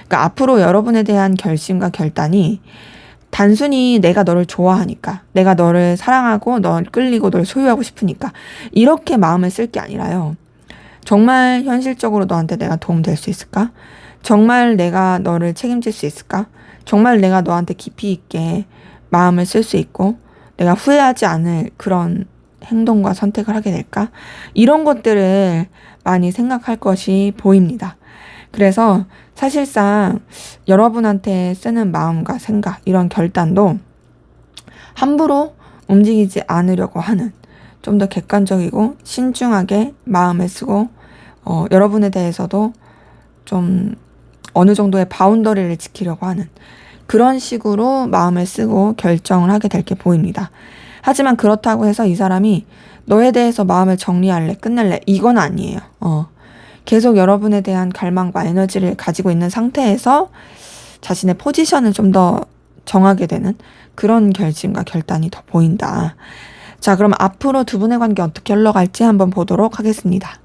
그러니까 앞으로 여러분에 대한 결심과 결단이 단순히 내가 너를 좋아하니까, 내가 너를 사랑하고 널 끌리고 널 소유하고 싶으니까 이렇게 마음을 쓸 게 아니라요. 정말 현실적으로 너한테 내가 도움 될 수 있을까? 정말 내가 너를 책임질 수 있을까? 정말 내가 너한테 깊이 있게 마음을 쓸 수 있고 내가 후회하지 않을 그런 행동과 선택을 하게 될까? 이런 것들을 많이 생각할 것이 보입니다. 그래서 사실상 여러분한테 쓰는 마음과 생각, 이런 결단도 함부로 움직이지 않으려고 하는, 좀 더 객관적이고 신중하게 마음을 쓰고 여러분에 대해서도 좀 어느 정도의 바운더리를 지키려고 하는 그런 식으로 마음을 쓰고 결정을 하게 될 게 보입니다. 하지만 그렇다고 해서 이 사람이 너에 대해서 마음을 정리할래, 끝낼래, 이건 아니에요. 계속 여러분에 대한 갈망과 에너지를 가지고 있는 상태에서 자신의 포지션을 좀 더 정하게 되는 그런 결심과 결단이 더 보인다. 자, 그럼 앞으로 두 분의 관계 어떻게 흘러갈지 한번 보도록 하겠습니다.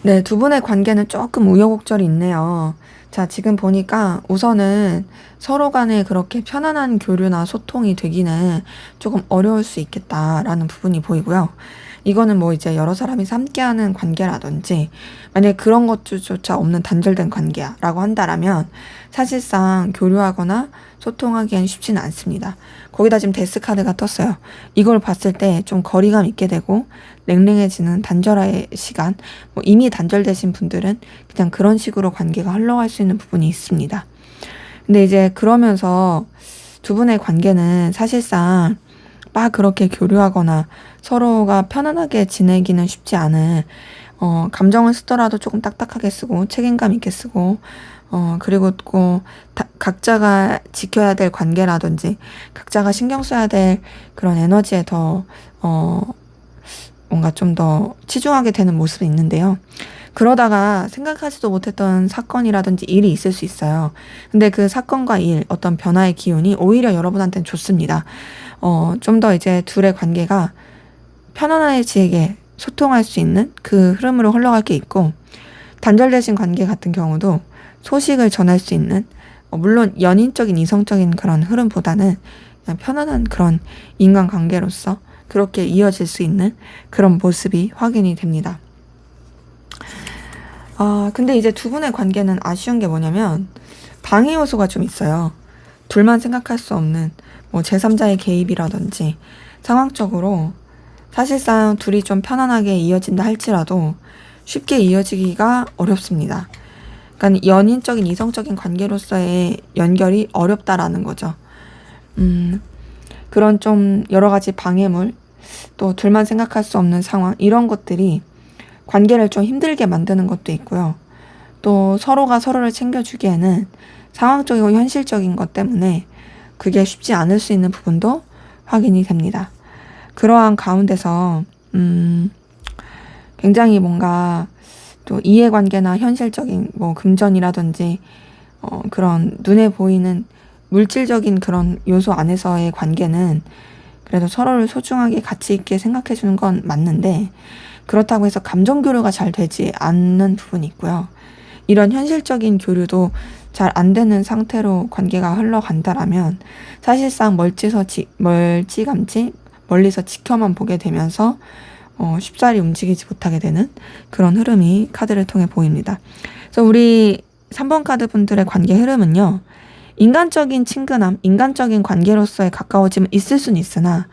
네, 두 분의 관계는 조금 우여곡절이 있네요. 자, 지금 보니까 우선은 서로 간에 그렇게 편안한 교류나 소통이 되기는 조금 어려울 수 있겠다라는 부분이 보이고요. 이거는 뭐 이제 여러 사람이 함께하는 관계라든지, 만약에 그런 것조차 없는 단절된 관계야라고 한다라면 사실상 교류하거나 소통하기엔 쉽지는 않습니다. 거기다 지금 데스카드가 떴어요. 이걸 봤을 때 좀 거리감 있게 되고 냉랭해지는 단절의 시간, 뭐 이미 단절되신 분들은 그냥 그런 식으로 관계가 흘러갈 수 있는 부분이 있습니다. 근데 이제 그러면서 두 분의 관계는 사실상 막 그렇게 교류하거나 서로가 편안하게 지내기는 쉽지 않은, 감정을 쓰더라도 조금 딱딱하게 쓰고 책임감 있게 쓰고, 그리고 또 각자가 지켜야 될 관계라든지 각자가 신경 써야 될 그런 에너지에 더, 뭔가 좀 더 치중하게 되는 모습이 있는데요. 그러다가 생각하지도 못했던 사건이라든지 일이 있을 수 있어요. 근데 그 사건과 일, 어떤 변화의 기운이 오히려 여러분한테는 좋습니다. 좀 더 이제 둘의 관계가 편안해지게 소통할 수 있는 그 흐름으로 흘러갈 게 있고, 단절되신 관계 같은 경우도 소식을 전할 수 있는, 물론 연인적인 이성적인 그런 흐름보다는 그냥 편안한 그런 인간관계로서 그렇게 이어질 수 있는 그런 모습이 확인이 됩니다. 근데 이제 두 분의 관계는 아쉬운 게 뭐냐면 방해 요소가 좀 있어요. 둘만 생각할 수 없는 뭐 제3자의 개입이라든지 상황적으로 사실상 둘이 좀 편안하게 이어진다 할지라도 쉽게 이어지기가 어렵습니다. 그러니까 연인적인 이성적인 관계로서의 연결이 어렵다라는 거죠. 그런 좀 여러 가지 방해물, 또 둘만 생각할 수 없는 상황, 이런 것들이 관계를 좀 힘들게 만드는 것도 있고요. 또 서로가 서로를 챙겨주기에는 상황적이고 현실적인 것 때문에 그게 쉽지 않을 수 있는 부분도 확인이 됩니다. 그러한 가운데서 굉장히 뭔가 또 이해관계나 현실적인 뭐 금전이라든지 그런 눈에 보이는 물질적인 그런 요소 안에서의 관계는 그래도 서로를 소중하게 가치 있게 생각해 주는 건 맞는데, 그렇다고 해서 감정 교류가 잘 되지 않는 부분이 있고요. 이런 현실적인 교류도 잘 안 되는 상태로 관계가 흘러간다라면 사실상 멀찌감치 멀리서 지켜만 보게 되면서 쉽사리 움직이지 못하게 되는 그런 흐름이 카드를 통해 보입니다. 그래서 우리 3번 카드 분들의 관계 흐름은요, 인간적인 친근함, 인간적인 관계로서의 가까워짐은 있을 수는 있으나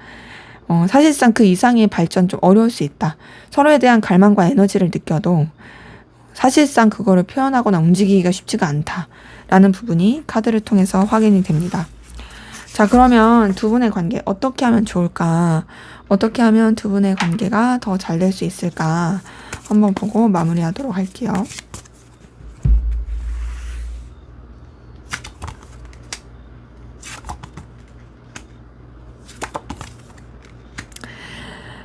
사실상 그 이상의 발전 좀 어려울 수 있다. 서로에 대한 갈망과 에너지를 느껴도 사실상 그거를 표현하거나 움직이기가 쉽지가 않다라는 부분이 카드를 통해서 확인이 됩니다. 자, 그러면 두 분의 관계 어떻게 하면 좋을까? 어떻게 하면 두 분의 관계가 더 잘 될 수 있을까? 한번 보고 마무리하도록 할게요.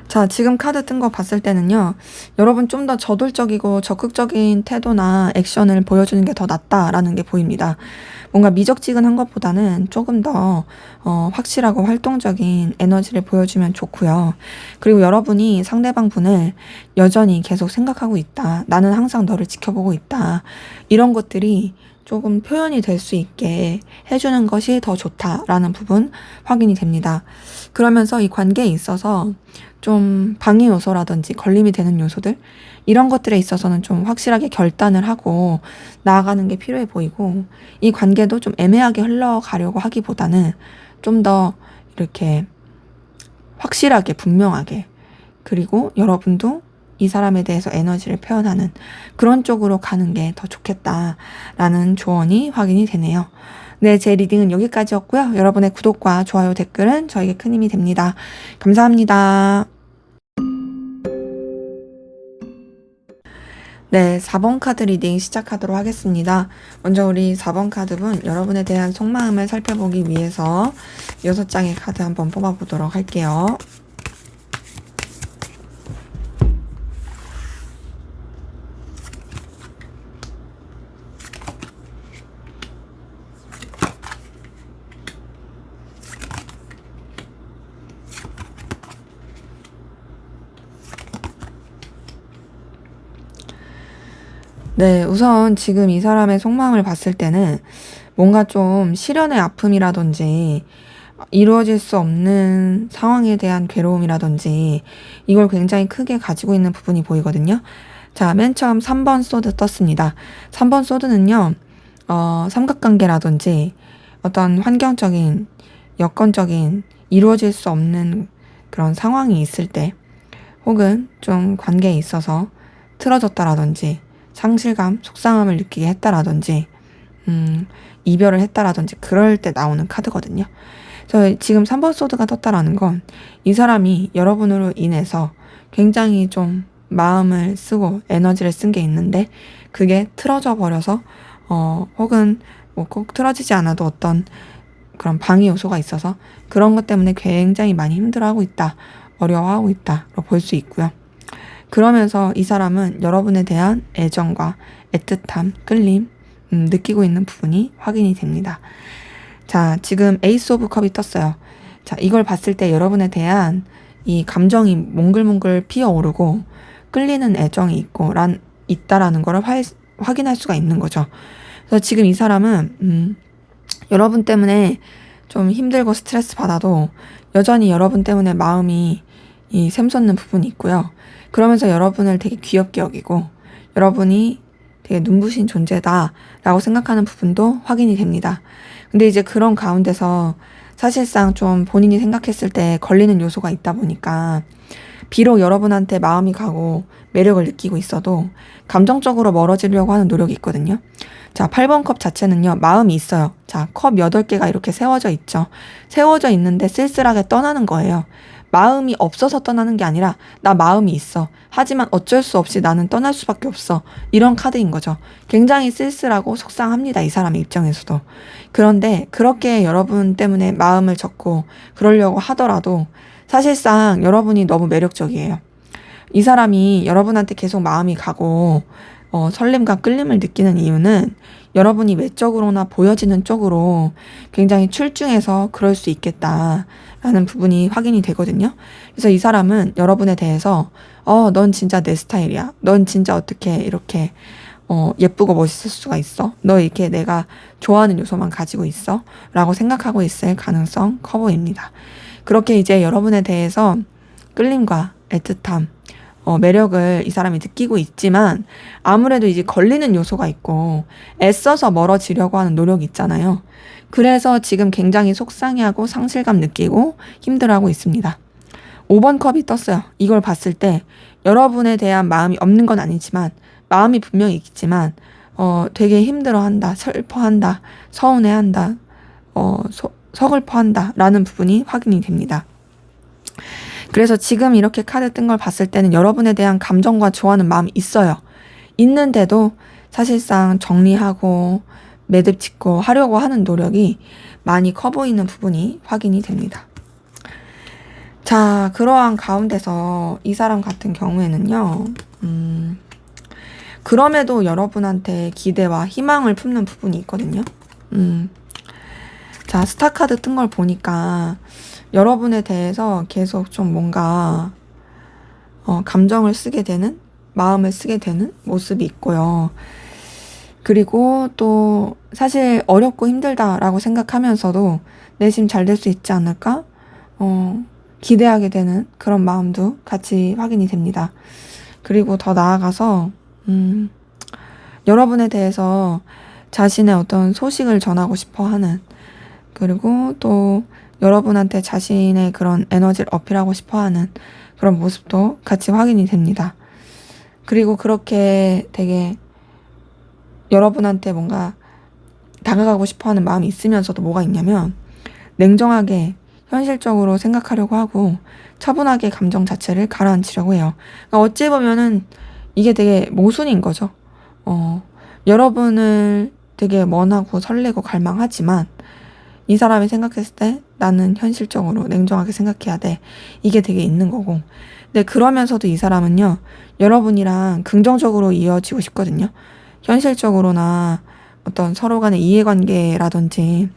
자, 지금 카드 뜬 거 봤을 때는요, 여러분 좀 더 저돌적이고 적극적인 태도나 액션을 보여주는 게 더 낫다라는 게 보입니다. 뭔가 미적지근한 것보다는 조금 더 확실하고 활동적인 에너지를 보여주면 좋고요. 그리고 여러분이 상대방 분을 여전히 계속 생각하고 있다. 나는 항상 너를 지켜보고 있다. 이런 것들이 조금 표현이 될 수 있게 해주는 것이 더 좋다라는 부분 확인이 됩니다. 그러면서 이 관계에 있어서 좀 방해 요소라든지 걸림이 되는 요소들, 이런 것들에 있어서는 좀 확실하게 결단을 하고 나아가는 게 필요해 보이고, 이 관계도 좀 애매하게 흘러가려고 하기보다는 좀 더 이렇게 확실하게 분명하게, 그리고 여러분도 이 사람에 대해서 에너지를 표현하는 그런 쪽으로 가는 게 더 좋겠다라는 조언이 확인이 되네요. 네, 제 리딩은 여기까지였고요. 여러분의 구독과 좋아요, 댓글은 저에게 큰 힘이 됩니다. 감사합니다. 네, 4번 카드 리딩 시작하도록 하겠습니다. 먼저 우리 4번 카드분, 여러분에 대한 속마음을 살펴보기 위해서 6장의 카드 한번 뽑아보도록 할게요. 네, 우선 지금 이 사람의 속마음을 봤을 때는 뭔가 좀 시련의 아픔이라든지 이루어질 수 없는 상황에 대한 괴로움이라든지 이걸 굉장히 크게 가지고 있는 부분이 보이거든요. 자, 맨 처음 3번 소드 떴습니다. 3번 소드는요, 삼각관계라든지 어떤 환경적인, 여건적인 이루어질 수 없는 그런 상황이 있을 때 혹은 좀 관계에 있어서 틀어졌다라든지 상실감, 속상함을 느끼게 했다라든지 이별을 했다라든지 그럴 때 나오는 카드거든요. 그래서 지금 3번 소드가 떴다라는 건 이 사람이 여러분으로 인해서 굉장히 좀 마음을 쓰고 에너지를 쓴 게 있는데 그게 틀어져 버려서 혹은 뭐 꼭 틀어지지 않아도 어떤 그런 방해 요소가 있어서 그런 것 때문에 굉장히 많이 힘들어하고 있다, 어려워하고 있다로 볼 수 있고요. 그러면서 이 사람은 여러분에 대한 애정과 애틋함, 끌림, 느끼고 있는 부분이 확인이 됩니다. 자, 지금 에이스 오브 컵이 떴어요. 자, 이걸 봤을 때 여러분에 대한 이 감정이 몽글몽글 피어오르고 끌리는 애정이 있다라는 걸 확인할 수가 있는 거죠. 그래서 지금 이 사람은 여러분 때문에 좀 힘들고 스트레스 받아도 여전히 여러분 때문에 마음이 이 샘솟는 부분이 있고요. 그러면서 여러분을 되게 귀엽게 여기고 여러분이 되게 눈부신 존재다라고 생각하는 부분도 확인이 됩니다. 근데 이제 그런 가운데서 사실상 좀 본인이 생각했을 때 걸리는 요소가 있다 보니까 비록 여러분한테 마음이 가고 매력을 느끼고 있어도 감정적으로 멀어지려고 하는 노력이 있거든요. 자, 8번 컵 자체는요, 마음이 있어요. 자, 컵 8개가 이렇게 세워져 있죠. 세워져 있는데 쓸쓸하게 떠나는 거예요. 마음이 없어서 떠나는 게 아니라 나 마음이 있어. 하지만 어쩔 수 없이 나는 떠날 수밖에 없어. 이런 카드인 거죠. 굉장히 쓸쓸하고 속상합니다. 이 사람의 입장에서도. 그런데 그렇게 여러분 때문에 마음을 접고 그러려고 하더라도 사실상 여러분이 너무 매력적이에요. 이 사람이 여러분한테 계속 마음이 가고 설렘과 끌림을 느끼는 이유는 여러분이 외적으로나 보여지는 쪽으로 굉장히 출중해서 그럴 수 있겠다라는 부분이 확인이 되거든요. 그래서 이 사람은 여러분에 대해서 넌 진짜 내 스타일이야. 넌 진짜 어떻게 이렇게 예쁘고 멋있을 수가 있어? 너 이렇게 내가 좋아하는 요소만 가지고 있어? 라고 생각하고 있을 가능성 커 보입니다. 그렇게 이제 여러분에 대해서 끌림과 애틋함, 매력을 이 사람이 느끼고 있지만 아무래도 이제 걸리는 요소가 있고 애써서 멀어지려고 하는 노력이 있잖아요. 그래서 지금 굉장히 속상해하고 상실감 느끼고 힘들어하고 있습니다. 5번 컵이 떴어요. 이걸 봤을 때 여러분에 대한 마음이 없는 건 아니지만 마음이 분명히 있지만 되게 힘들어한다, 슬퍼한다, 서운해한다, 서글퍼한다 라는 부분이 확인이 됩니다. 그래서 지금 이렇게 카드 뜬 걸 봤을 때는 여러분에 대한 감정과 좋아하는 마음이 있어요. 있는데도 사실상 정리하고 매듭짓고 하려고 하는 노력이 많이 커 보이는 부분이 확인이 됩니다. 자, 그러한 가운데서 이 사람 같은 경우에는요, 그럼에도 여러분한테 기대와 희망을 품는 부분이 있거든요. 자, 스타 카드 뜬 걸 보니까 여러분에 대해서 계속 좀 뭔가 감정을 쓰게 되는, 마음을 쓰게 되는 모습이 있고요. 그리고 또 사실 어렵고 힘들다라고 생각하면서도 내심 잘 될 수 있지 않을까? 기대하게 되는 그런 마음도 같이 확인이 됩니다. 그리고 더 나아가서 여러분에 대해서 자신의 어떤 소식을 전하고 싶어 하는, 그리고 또 여러분한테 자신의 그런 에너지를 어필하고 싶어 하는 그런 모습도 같이 확인이 됩니다. 그리고 그렇게 되게 여러분한테 뭔가 다가가고 싶어 하는 마음이 있으면서도 뭐가 있냐면 냉정하게 현실적으로 생각하려고 하고 차분하게 감정 자체를 가라앉히려고 해요. 그러니까 어찌 보면은 이게 되게 모순인 거죠. 여러분을 되게 원하고 설레고 갈망하지만 이 사람이 생각했을 때 나는 현실적으로 냉정하게 생각해야 돼. 이게 되게 있는 거고. 근데 그러면서도 이 사람은요, 여러분이랑 긍정적으로 이어지고 싶거든요. 현실적으로나 어떤 서로 간의 이해관계라든지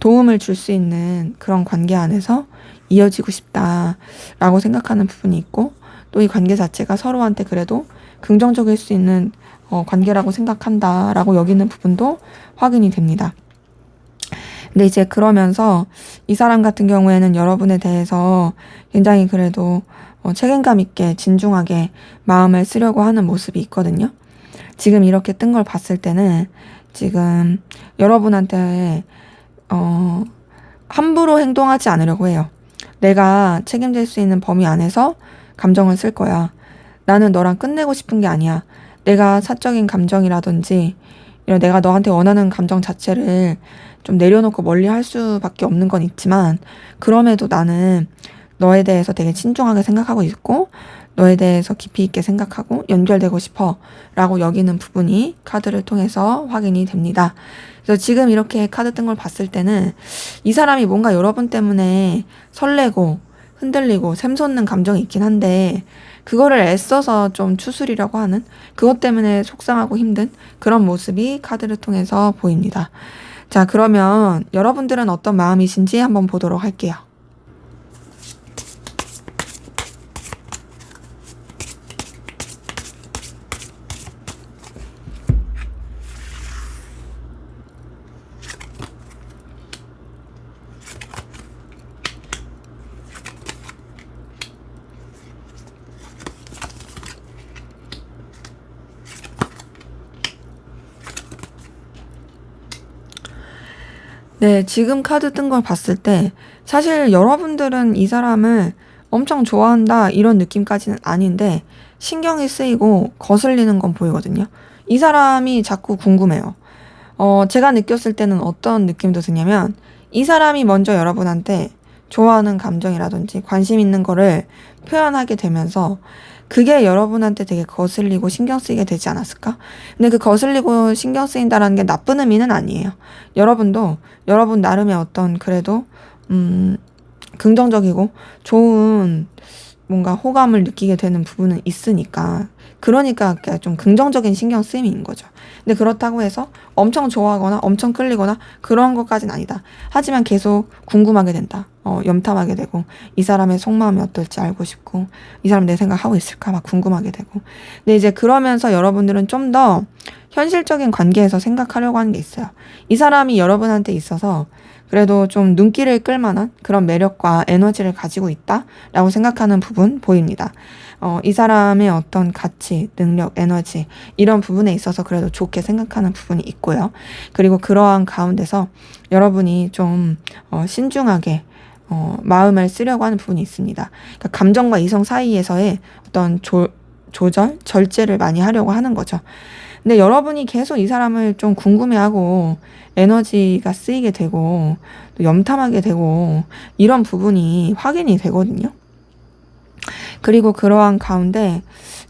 도움을 줄 수 있는 그런 관계 안에서 이어지고 싶다라고 생각하는 부분이 있고, 또 이 관계 자체가 서로한테 그래도 긍정적일 수 있는 관계라고 생각한다라고 여기는 부분도 확인이 됩니다. 근데 이제 그러면서 이 사람 같은 경우에는 여러분에 대해서 굉장히 그래도 책임감 있게 진중하게 마음을 쓰려고 하는 모습이 있거든요. 지금 이렇게 뜬 걸 봤을 때는 지금 여러분한테 함부로 행동하지 않으려고 해요. 내가 책임질 수 있는 범위 안에서 감정을 쓸 거야. 나는 너랑 끝내고 싶은 게 아니야. 내가 사적인 감정이라든지 이런 내가 너한테 원하는 감정 자체를 좀 내려놓고 멀리 할 수밖에 없는 건 있지만 그럼에도 나는 너에 대해서 되게 신중하게 생각하고 있고 너에 대해서 깊이 있게 생각하고 연결되고 싶어 라고 여기는 부분이 카드를 통해서 확인이 됩니다. 그래서 지금 이렇게 카드 뜬 걸 봤을 때는 이 사람이 뭔가 여러분 때문에 설레고 흔들리고 샘솟는 감정이 있긴 한데 그거를 애써서 좀 추스리려고 하는 그것 때문에 속상하고 힘든 그런 모습이 카드를 통해서 보입니다. 자, 그러면 여러분들은 어떤 마음이신지 한번 보도록 할게요. 네, 지금 카드 뜬 걸 봤을 때 사실 여러분들은 이 사람을 엄청 좋아한다 이런 느낌까지는 아닌데 신경이 쓰이고 거슬리는 건 보이거든요. 이 사람이 자꾸 궁금해요. 제가 느꼈을 때는 어떤 느낌도 드냐면 이 사람이 먼저 여러분한테 좋아하는 감정이라든지 관심 있는 거를 표현하게 되면서 그게 여러분한테 되게 거슬리고 신경 쓰이게 되지 않았을까? 근데 그 거슬리고 신경 쓰인다라는 게 나쁜 의미는 아니에요. 여러분도 여러분 나름의 어떤 그래도 긍정적이고 좋은 뭔가 호감을 느끼게 되는 부분은 있으니까 그러니까 좀 긍정적인 신경 쓰임이 있는 거죠. 근데 그렇다고 해서 엄청 좋아하거나 엄청 끌리거나 그런 것까지는 아니다. 하지만 계속 궁금하게 된다. 염탐하게 되고 이 사람의 속마음이 어떨지 알고 싶고 이 사람 내 생각하고 있을까 막 궁금하게 되고 근데 이제 그러면서 여러분들은 좀 더 현실적인 관계에서 생각하려고 하는 게 있어요. 이 사람이 여러분한테 있어서 그래도 좀 눈길을 끌만한 그런 매력과 에너지를 가지고 있다라고 생각하는 부분 보입니다. 이 사람의 어떤 가치, 능력, 에너지 이런 부분에 있어서 그래도 좋게 생각하는 부분이 있고요. 그리고 그러한 가운데서 여러분이 좀 신중하게 마음을 쓰려고 하는 부분이 있습니다. 그러니까 감정과 이성 사이에서의 어떤 조절, 절제를 많이 하려고 하는 거죠. 근데 여러분이 계속 이 사람을 좀 궁금해하고 에너지가 쓰이게 되고 또 염탐하게 되고 이런 부분이 확인이 되거든요. 그리고 그러한 가운데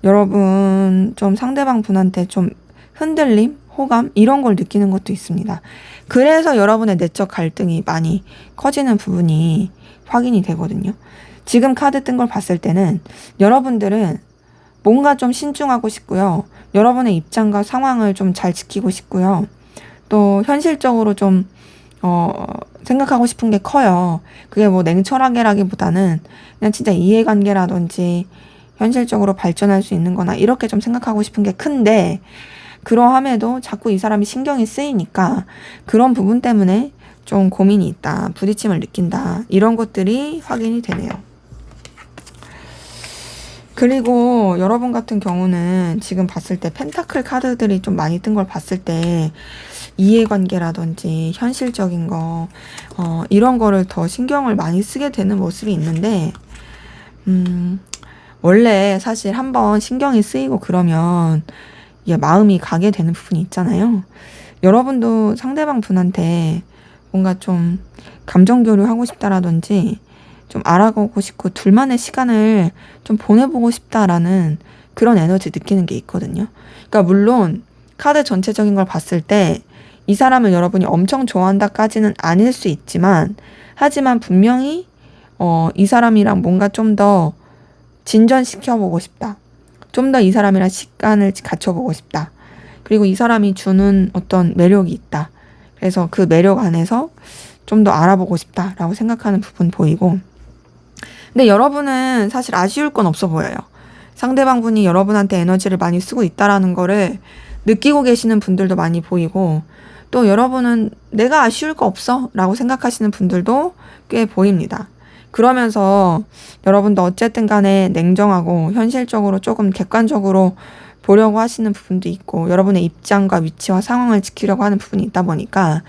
여러분 좀 상대방 분한테 좀 흔들림, 호감 이런 걸 느끼는 것도 있습니다. 그래서 여러분의 내적 갈등이 많이 커지는 부분이 확인이 되거든요. 지금 카드 뜬 걸 봤을 때는 여러분들은 뭔가 좀 신중하고 싶고요. 여러분의 입장과 상황을 좀 잘 지키고 싶고요. 또 현실적으로 좀 생각하고 싶은 게 커요. 그게 뭐 냉철하게라기보다는 그냥 진짜 이해관계라든지 현실적으로 발전할 수 있는 거나 이렇게 좀 생각하고 싶은 게 큰데 그러함에도 자꾸 이 사람이 신경이 쓰이니까 그런 부분 때문에 좀 고민이 있다, 부딪힘을 느낀다 이런 것들이 확인이 되네요. 그리고 여러분 같은 경우는 지금 봤을 때 펜타클 카드들이 좀 많이 뜬 걸 봤을 때 이해관계라든지 현실적인 거 이런 거를 더 신경을 많이 쓰게 되는 모습이 있는데 원래 사실 한번 신경이 쓰이고 그러면 이게 마음이 가게 되는 부분이 있잖아요. 여러분도 상대방 분한테 뭔가 좀 감정 교류하고 싶다라든지 좀 알아보고 싶고 둘만의 시간을 좀 보내보고 싶다라는 그런 에너지 느끼는 게 있거든요. 그러니까 물론 카드 전체적인 걸 봤을 때 이 사람을 여러분이 엄청 좋아한다까지는 아닐 수 있지만 하지만 분명히 이 사람이랑 뭔가 좀 더 진전시켜보고 싶다. 좀 더 이 사람이랑 시간을 갖춰보고 싶다. 그리고 이 사람이 주는 어떤 매력이 있다. 그래서 그 매력 안에서 좀 더 알아보고 싶다라고 생각하는 부분 보이고 근데 여러분은 사실 아쉬울 건 없어 보여요. 상대방 분이 여러분한테 에너지를 많이 쓰고 있다라는 거를 느끼고 계시는 분들도 많이 보이고, 또 여러분은 내가 아쉬울 거 없어 라고 생각하시는 분들도 꽤 보입니다. 그러면서 여러분도 어쨌든 간에 냉정하고 현실적으로 조금 객관적으로 보려고 하시는 부분도 있고, 여러분의 입장과 위치와 상황을 지키려고 하는 부분이 있다 보니까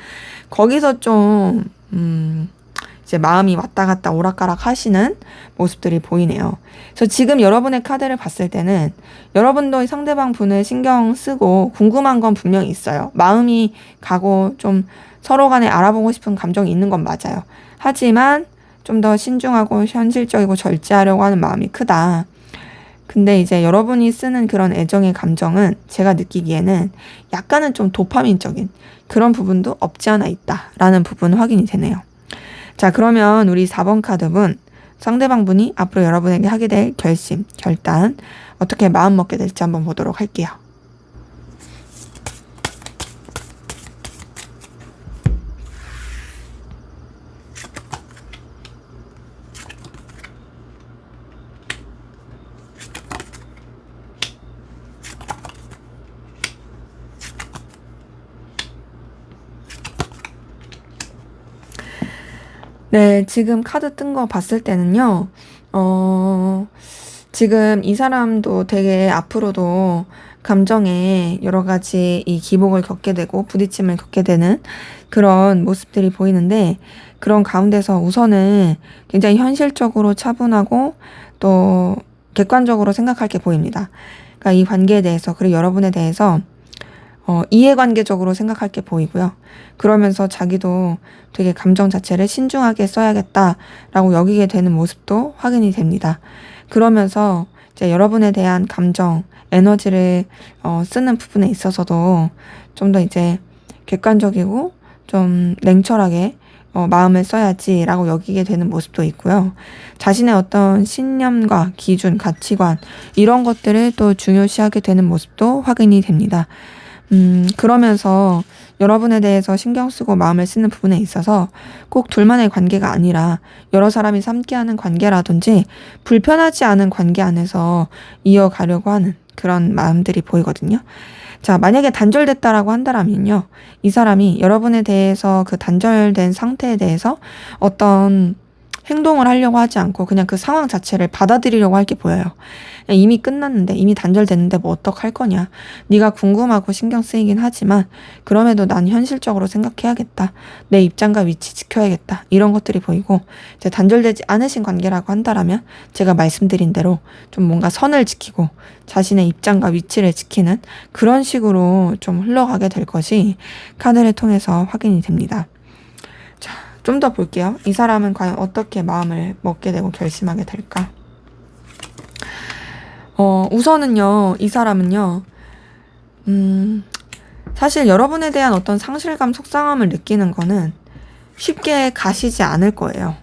거기서 좀 이제 마음이 왔다 갔다 오락가락 하시는 모습들이 보이네요. 그래서 지금 여러분의 카드를 봤을 때는 여러분도 상대방 분을 신경 쓰고 궁금한 건 분명히 있어요. 마음이 가고 좀 서로 간에 알아보고 싶은 감정이 있는 건 맞아요. 하지만 좀 더 신중하고 현실적이고 절제하려고 하는 마음이 크다. 근데 이제 여러분이 쓰는 그런 애정의 감정은 제가 느끼기에는 약간은 좀 도파민적인 그런 부분도 없지 않아 있다라는 부분 확인이 되네요. 자, 그러면 우리 4번 카드분, 상대방 분이 앞으로 여러분에게 하게 될 결심, 결단, 어떻게 마음 먹게 될지 한번 보도록 할게요. 네, 지금 카드 뜬 거 봤을 때는요, 지금 이 사람도 되게 앞으로도 감정에 여러 가지 이 기복을 겪게 되고 부딪힘을 겪게 되는 그런 모습들이 보이는데, 그런 가운데서 우선은 굉장히 현실적으로 차분하고 또 객관적으로 생각할 게 보입니다. 그러니까 이 관계에 대해서, 그리고 여러분에 대해서 이해관계적으로 생각할 게 보이고요. 그러면서 자기도 되게 감정 자체를 신중하게 써야겠다라고 여기게 되는 모습도 확인이 됩니다. 그러면서 이제 여러분에 대한 감정, 에너지를 쓰는 부분에 있어서도 좀 더 이제 객관적이고 좀 냉철하게 마음을 써야지라고 여기게 되는 모습도 있고요. 자신의 어떤 신념과 기준, 가치관 이런 것들을 또 중요시하게 되는 모습도 확인이 됩니다. 그러면서 여러분에 대해서 신경 쓰고 마음을 쓰는 부분에 있어서 꼭 둘만의 관계가 아니라 여러 사람이 함께하는 관계라든지 불편하지 않은 관계 안에서 이어가려고 하는 그런 마음들이 보이거든요. 자, 만약에 단절됐다라고 한다면요, 이 사람이 여러분에 대해서 그 단절된 상태에 대해서 어떤 행동을 하려고 하지 않고 그냥 그 상황 자체를 받아들이려고 할 게 보여요. 이미 끝났는데, 이미 단절됐는데 뭐 어떡할 거냐. 네가 궁금하고 신경 쓰이긴 하지만 그럼에도 난 현실적으로 생각해야겠다. 내 입장과 위치 지켜야겠다. 이런 것들이 보이고, 이제 단절되지 않으신 관계라고 한다라면 제가 말씀드린 대로 좀 뭔가 선을 지키고 자신의 입장과 위치를 지키는 그런 식으로 좀 흘러가게 될 것이 카드를 통해서 확인이 됩니다. 좀 더 볼게요. 이 사람은 과연 어떻게 마음을 먹게 되고 결심하게 될까? 우선은요, 이 사람은요, 사실 여러분에 대한 어떤 상실감, 속상함을 느끼는 거는 쉽게 가시지 않을 거예요.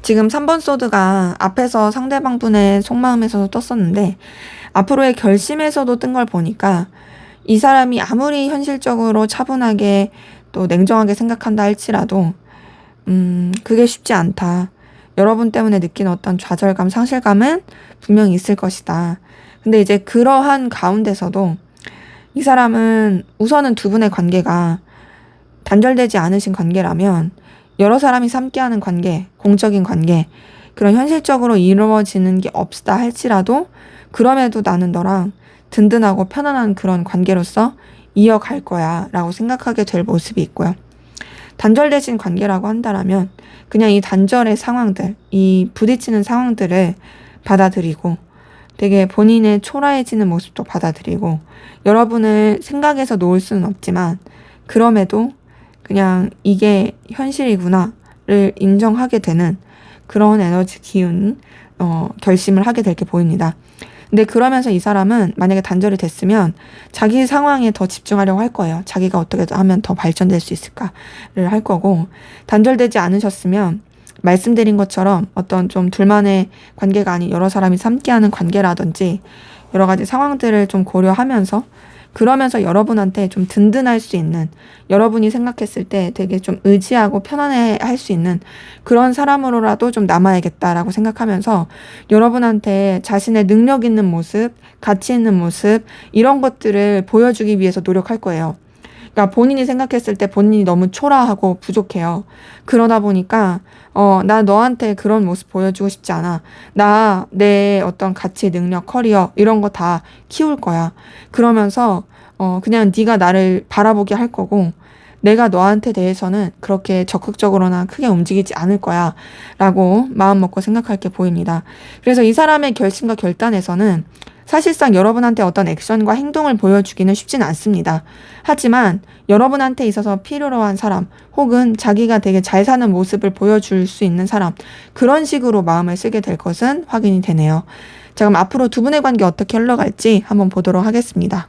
지금 3번 소드가 앞에서 상대방 분의 속마음에서도 떴었는데, 앞으로의 결심에서도 뜬 걸 보니까 이 사람이 아무리 현실적으로 차분하게 또 냉정하게 생각한다 할지라도 그게 쉽지 않다. 여러분 때문에 느끼는 어떤 좌절감, 상실감은 분명히 있을 것이다. 근데 이제 그러한 가운데서도 이 사람은 우선은 두 분의 관계가 단절되지 않으신 관계라면 여러 사람이 함께하는 관계, 공적인 관계, 그런 현실적으로 이루어지는 게 없다 할지라도 그럼에도 나는 너랑 든든하고 편안한 그런 관계로서 이어갈 거야 라고 생각하게 될 모습이 있고요. 단절되신 관계라고 한다면 그냥 이 단절의 상황들, 이 부딪히는 상황들을 받아들이고 되게 본인의 초라해지는 모습도 받아들이고 여러분을 생각해서 놓을 수는 없지만 그럼에도 그냥 이게 현실이구나를 인정하게 되는 그런 에너지 기운, 결심을 하게 될 게 보입니다. 근데 그러면서 이 사람은 만약에 단절이 됐으면 자기 상황에 더 집중하려고 할 거예요. 자기가 어떻게 하면 더 발전될 수 있을까를 할 거고, 단절되지 않으셨으면 말씀드린 것처럼 어떤 좀 둘만의 관계가 아닌 여러 사람이 함께하는 관계라든지 여러 가지 상황들을 좀 고려하면서 그러면서 여러분한테 좀 든든할 수 있는, 여러분이 생각했을 때 되게 좀 의지하고 편안해 할 수 있는 그런 사람으로라도 좀 남아야겠다라고 생각하면서 여러분한테 자신의 능력 있는 모습, 가치 있는 모습, 이런 것들을 보여주기 위해서 노력할 거예요. 그러니까 본인이 생각했을 때 본인이 너무 초라하고 부족해요. 그러다 보니까 나 너한테 그런 모습 보여주고 싶지 않아. 나 내 어떤 가치, 능력, 커리어 이런 거 다 키울 거야. 그러면서 그냥 네가 나를 바라보게 할 거고 내가 너한테 대해서는 그렇게 적극적으로나 크게 움직이지 않을 거야 라고 마음 먹고 생각할 게 보입니다. 그래서 이 사람의 결심과 결단에서는 사실상 여러분한테 어떤 액션과 행동을 보여주기는 쉽지는 않습니다. 하지만 여러분한테 있어서 필요로 한 사람, 혹은 자기가 되게 잘 사는 모습을 보여줄 수 있는 사람, 그런 식으로 마음을 쓰게 될 것은 확인이 되네요. 자, 그럼 앞으로 두 분의 관계 어떻게 흘러갈지 한번 보도록 하겠습니다.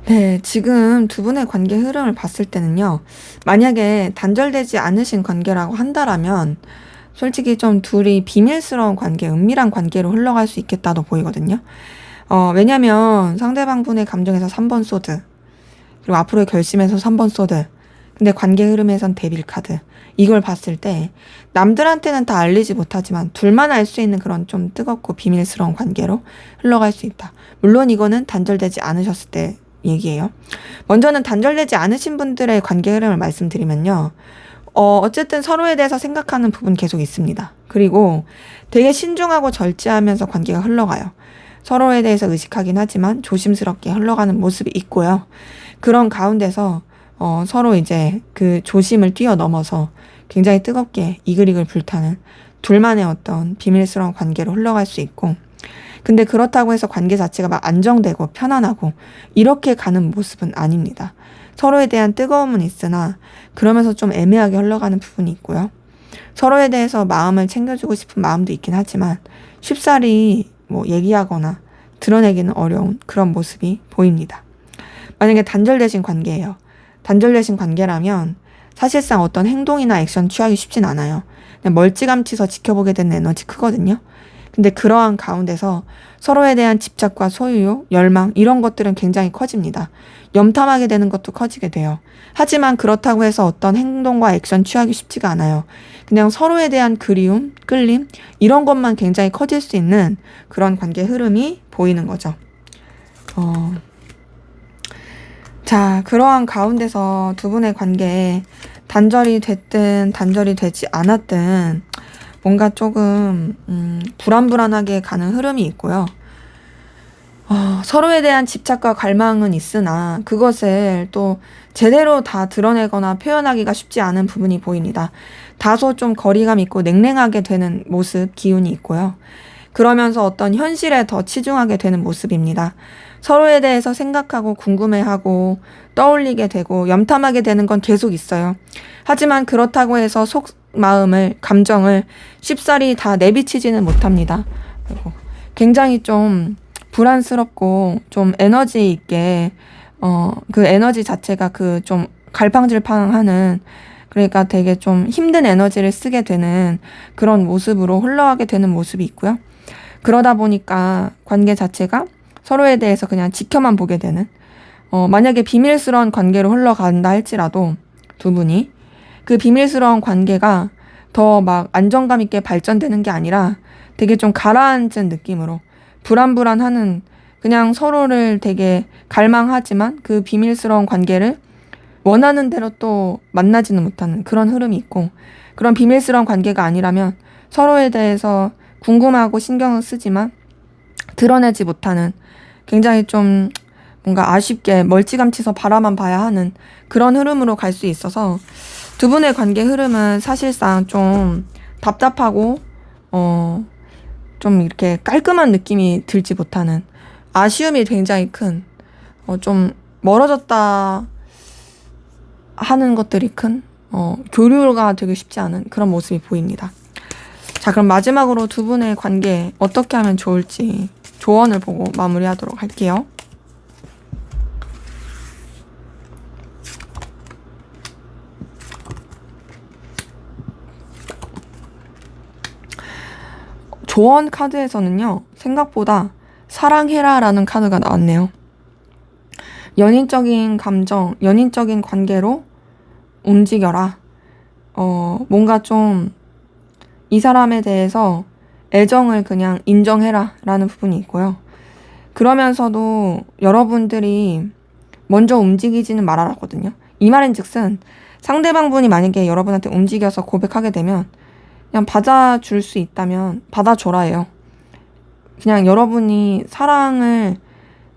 네, 지금 두 분의 관계 흐름을 봤을 때는요, 만약에 단절되지 않으신 관계라고 한다라면, 솔직히 좀 둘이 비밀스러운 관계, 은밀한 관계로 흘러갈 수 있겠다도 보이거든요. 왜냐면 상대방 분의 감정에서 3번 소드, 그리고 앞으로의 결심에서 3번 소드, 근데 관계 흐름에선 데빌 카드. 이걸 봤을 때 남들한테는 다 알리지 못하지만 둘만 알 수 있는 그런 좀 뜨겁고 비밀스러운 관계로 흘러갈 수 있다. 물론 이거는 단절되지 않으셨을 때 얘기예요. 먼저는 단절되지 않으신 분들의 관계 흐름을 말씀드리면요. 어쨌든 서로에 대해서 생각하는 부분 계속 있습니다. 그리고 되게 신중하고 절제하면서 관계가 흘러가요. 서로에 대해서 의식하긴 하지만 조심스럽게 흘러가는 모습이 있고요. 그런 가운데서 서로 이제 그 조심을 뛰어넘어서 굉장히 뜨겁게 이글이글 불타는 둘만의 어떤 비밀스러운 관계로 흘러갈 수 있고, 근데 그렇다고 해서 관계 자체가 막 안정되고 편안하고 이렇게 가는 모습은 아닙니다. 서로에 대한 뜨거움은 있으나 그러면서 좀 애매하게 흘러가는 부분이 있고요. 서로에 대해서 마음을 챙겨주고 싶은 마음도 있긴 하지만 쉽사리 뭐 얘기하거나 드러내기는 어려운 그런 모습이 보입니다. 만약에 단절되신 관계예요. 단절되신 관계라면 사실상 어떤 행동이나 액션 취하기 쉽진 않아요. 그냥 멀찌감치서 지켜보게 되는 에너지 크거든요. 근데 그러한 가운데서 서로에 대한 집착과 소유욕, 열망 이런 것들은 굉장히 커집니다. 염탐하게 되는 것도 커지게 돼요. 하지만 그렇다고 해서 어떤 행동과 액션 취하기 쉽지가 않아요. 그냥 서로에 대한 그리움, 끌림 이런 것만 굉장히 커질 수 있는 그런 관계 흐름이 보이는 거죠. 자, 그러한 가운데서 두 분의 관계에 단절이 됐든 단절이 되지 않았든 뭔가 조금 불안불안하게 가는 흐름이 있고요. 서로에 대한 집착과 갈망은 있으나 그것을 또 제대로 다 드러내거나 표현하기가 쉽지 않은 부분이 보입니다. 다소 좀 거리감 있고 냉랭하게 되는 모습, 기운이 있고요. 그러면서 어떤 현실에 더 치중하게 되는 모습입니다. 서로에 대해서 생각하고 궁금해하고 떠올리게 되고 염탐하게 되는 건 계속 있어요. 하지만 그렇다고 해서 마음을, 감정을 쉽사리 다 내비치지는 못합니다. 그리고 굉장히 좀 불안스럽고 좀 에너지 있게, 그 에너지 자체가 그 좀 갈팡질팡하는, 그러니까 되게 좀 힘든 에너지를 쓰게 되는 그런 모습으로 흘러가게 되는 모습이 있고요. 그러다 보니까 관계 자체가 서로에 대해서 그냥 지켜만 보게 되는, 만약에 비밀스러운 관계로 흘러간다 할지라도 두 분이 그 비밀스러운 관계가 더 막 안정감 있게 발전되는 게 아니라 되게 좀 가라앉은 느낌으로 불안불안하는, 그냥 서로를 되게 갈망하지만 그 비밀스러운 관계를 원하는 대로 또 만나지는 못하는 그런 흐름이 있고, 그런 비밀스러운 관계가 아니라면 서로에 대해서 궁금하고 신경을 쓰지만 드러내지 못하는, 굉장히 좀 뭔가 아쉽게 멀찌감치서 바라만 봐야 하는 그런 흐름으로 갈 수 있어서 두 분의 관계 흐름은 사실상 좀 답답하고 좀 이렇게 깔끔한 느낌이 들지 못하는, 아쉬움이 굉장히 큰, 좀 멀어졌다 하는 것들이 큰 교류가 되게 쉽지 않은 그런 모습이 보입니다. 자, 그럼 마지막으로 두 분의 관계 어떻게 하면 좋을지 조언을 보고 마무리하도록 할게요. 조언 카드에서는요, 생각보다 사랑해라 라는 카드가 나왔네요. 연인적인 감정, 연인적인 관계로 움직여라. 뭔가 좀 이 사람에 대해서 애정을 그냥 인정해라 라는 부분이 있고요. 그러면서도 여러분들이 먼저 움직이지는 말아라거든요. 이 말인 즉슨 상대방분이 만약에 여러분한테 움직여서 고백하게 되면 그냥 받아줄 수 있다면 받아줘라예요. 그냥 여러분이 사랑을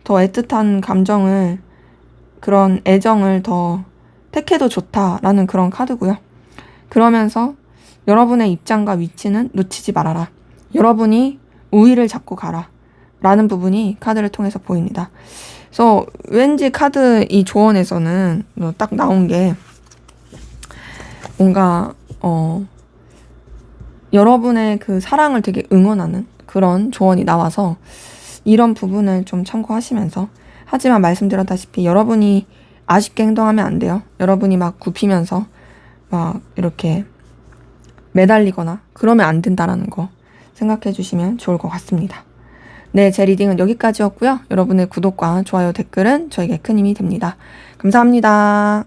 더 애틋한 감정을 그런 애정을 더 택해도 좋다라는 그런 카드고요. 그러면서 여러분의 입장과 위치는 놓치지 말아라. 여러분이 우위를 잡고 가라. 라는 부분이 카드를 통해서 보입니다. 그래서 왠지 카드 이 조언에서는 딱 나온 게 뭔가 여러분의 그 사랑을 되게 응원하는 그런 조언이 나와서 이런 부분을 좀 참고하시면서, 하지만 말씀드렸다시피 여러분이 아쉽게 행동하면 안 돼요. 여러분이 막 굽히면서 막 이렇게 매달리거나 그러면 안 된다라는 거 생각해 주시면 좋을 것 같습니다. 네, 제 리딩은 여기까지였고요. 여러분의 구독과 좋아요, 댓글은 저에게 큰 힘이 됩니다. 감사합니다.